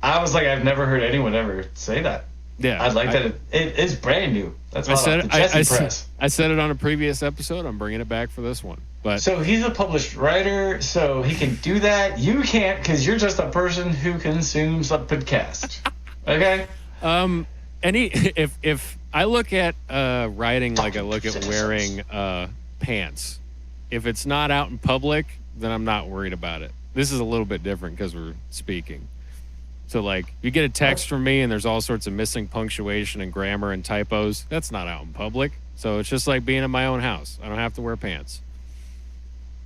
I was like, I've never heard anyone ever say that. Yeah, I'd like that. It is brand new. That's I hot said off it. the Jesse press. I said it on a previous episode. I'm bringing it back for this one. But So he's a published writer, so he can do that. You can't, because you're just a person who consumes a podcast. Okay. if I look at writing like I look at wearing pants, if it's not out in public, then I'm not worried about it. This is a little bit different because we're speaking. So like, if you get a text from me and there's all sorts of missing punctuation and grammar and typos, that's not out in public. So it's just like being in my own house. I don't have to wear pants.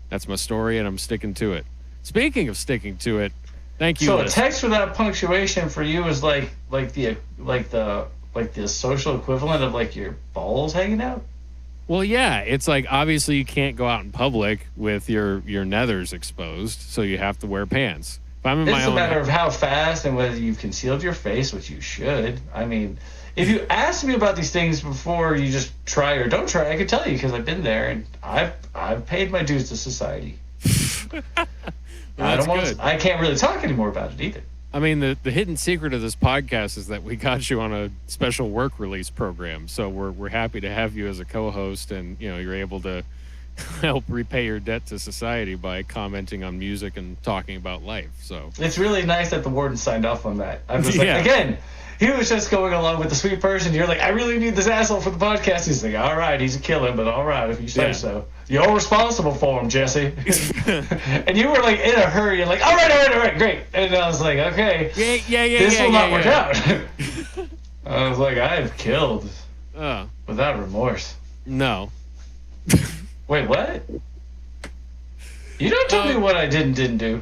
That's my story, and I'm sticking to it. Speaking of sticking to it, thank you. So a Liz. text without punctuation for you is like the social equivalent of like your balls hanging out. Well, yeah, it's like obviously you can't go out in public with your nethers exposed, so you have to wear pants. If I'm in my It's a own matter of how fast and whether you've concealed your face, which you should. I mean, if you asked me about these things before you just try or don't try, I could tell you because I've been there and I've paid my dues to society. I can't really talk anymore about it either. I mean, the hidden secret of this podcast is that we got you on a special work release program, so we're happy to have you as a co-host, and you're able to help repay your debt to society by commenting on music and talking about life. So it's really nice that the warden signed off on that. I'm just like, Yeah. again, he was just going along with the sweet person. You're like, I really need this asshole for the podcast. He's like, all right, he's a killer, but all right, if you say Yeah. so. You're responsible for him, Jesse. And you were like in a hurry. You're like, all right, great. And I was like, okay, this will not work out. I was like, I have killed without remorse. No. Wait, what? You don't tell me what I didn't do.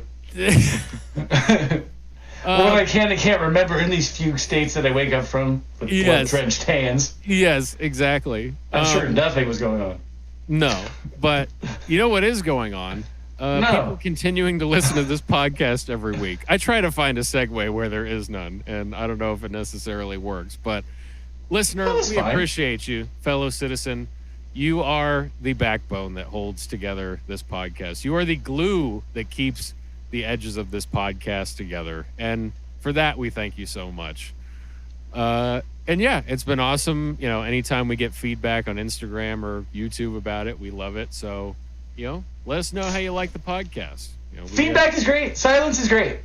What I can and can't remember in these fugue states that I wake up from with blood-drenched hands. Yes, exactly. I'm sure nothing was going on. No, but you know what is going on? People continuing to listen to this podcast every week. I try to find a segue where there is none, and I don't know if it necessarily works. But listener, we appreciate you, fellow citizen. You are the backbone that holds together this podcast. You are the glue that keeps the edges of this podcast together. And for that, we thank you so much. And yeah, it's been awesome. Anytime we get feedback on Instagram or YouTube about it, we love it. So, let us know how you like the podcast. Feedback is great. Silence is great.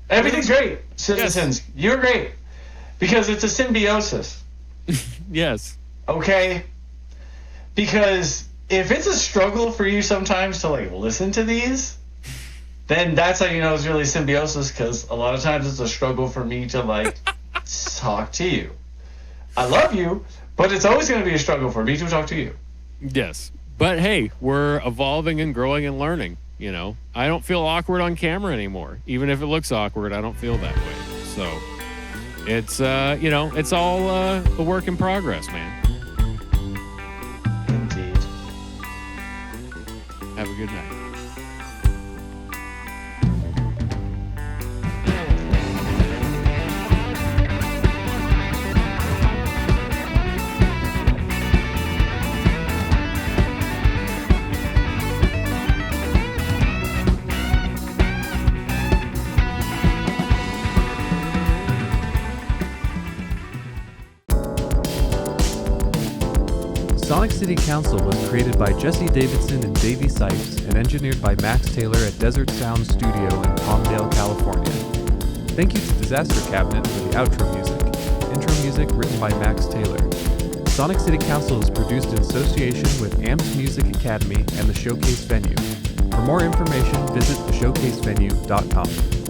Everything's great. Citizens, you're great. Because it's a symbiosis. Yes. Okay? Because if it's a struggle for you sometimes to listen to these, then that's how you know it's really symbiosis, because a lot of times it's a struggle for me to talk to you. I love you, but it's always going to be a struggle for me to talk to you. Yes. But hey, we're evolving and growing and learning. I don't feel awkward on camera anymore. Even if it looks awkward, I don't feel that way. So it's, it's all a work in progress, man. Indeed. Have a good night. Sonic City Council was created by Jesse Davidson and Davey Sipes and engineered by Max Taylor at Desert Sound Studio in Palmdale, California. Thank you to Disaster Cabinet for the outro music. Intro music written by Max Taylor. Sonic City Council is produced in association with Amps Music Academy and the Showcase Venue. For more information, visit theshowcasevenue.com.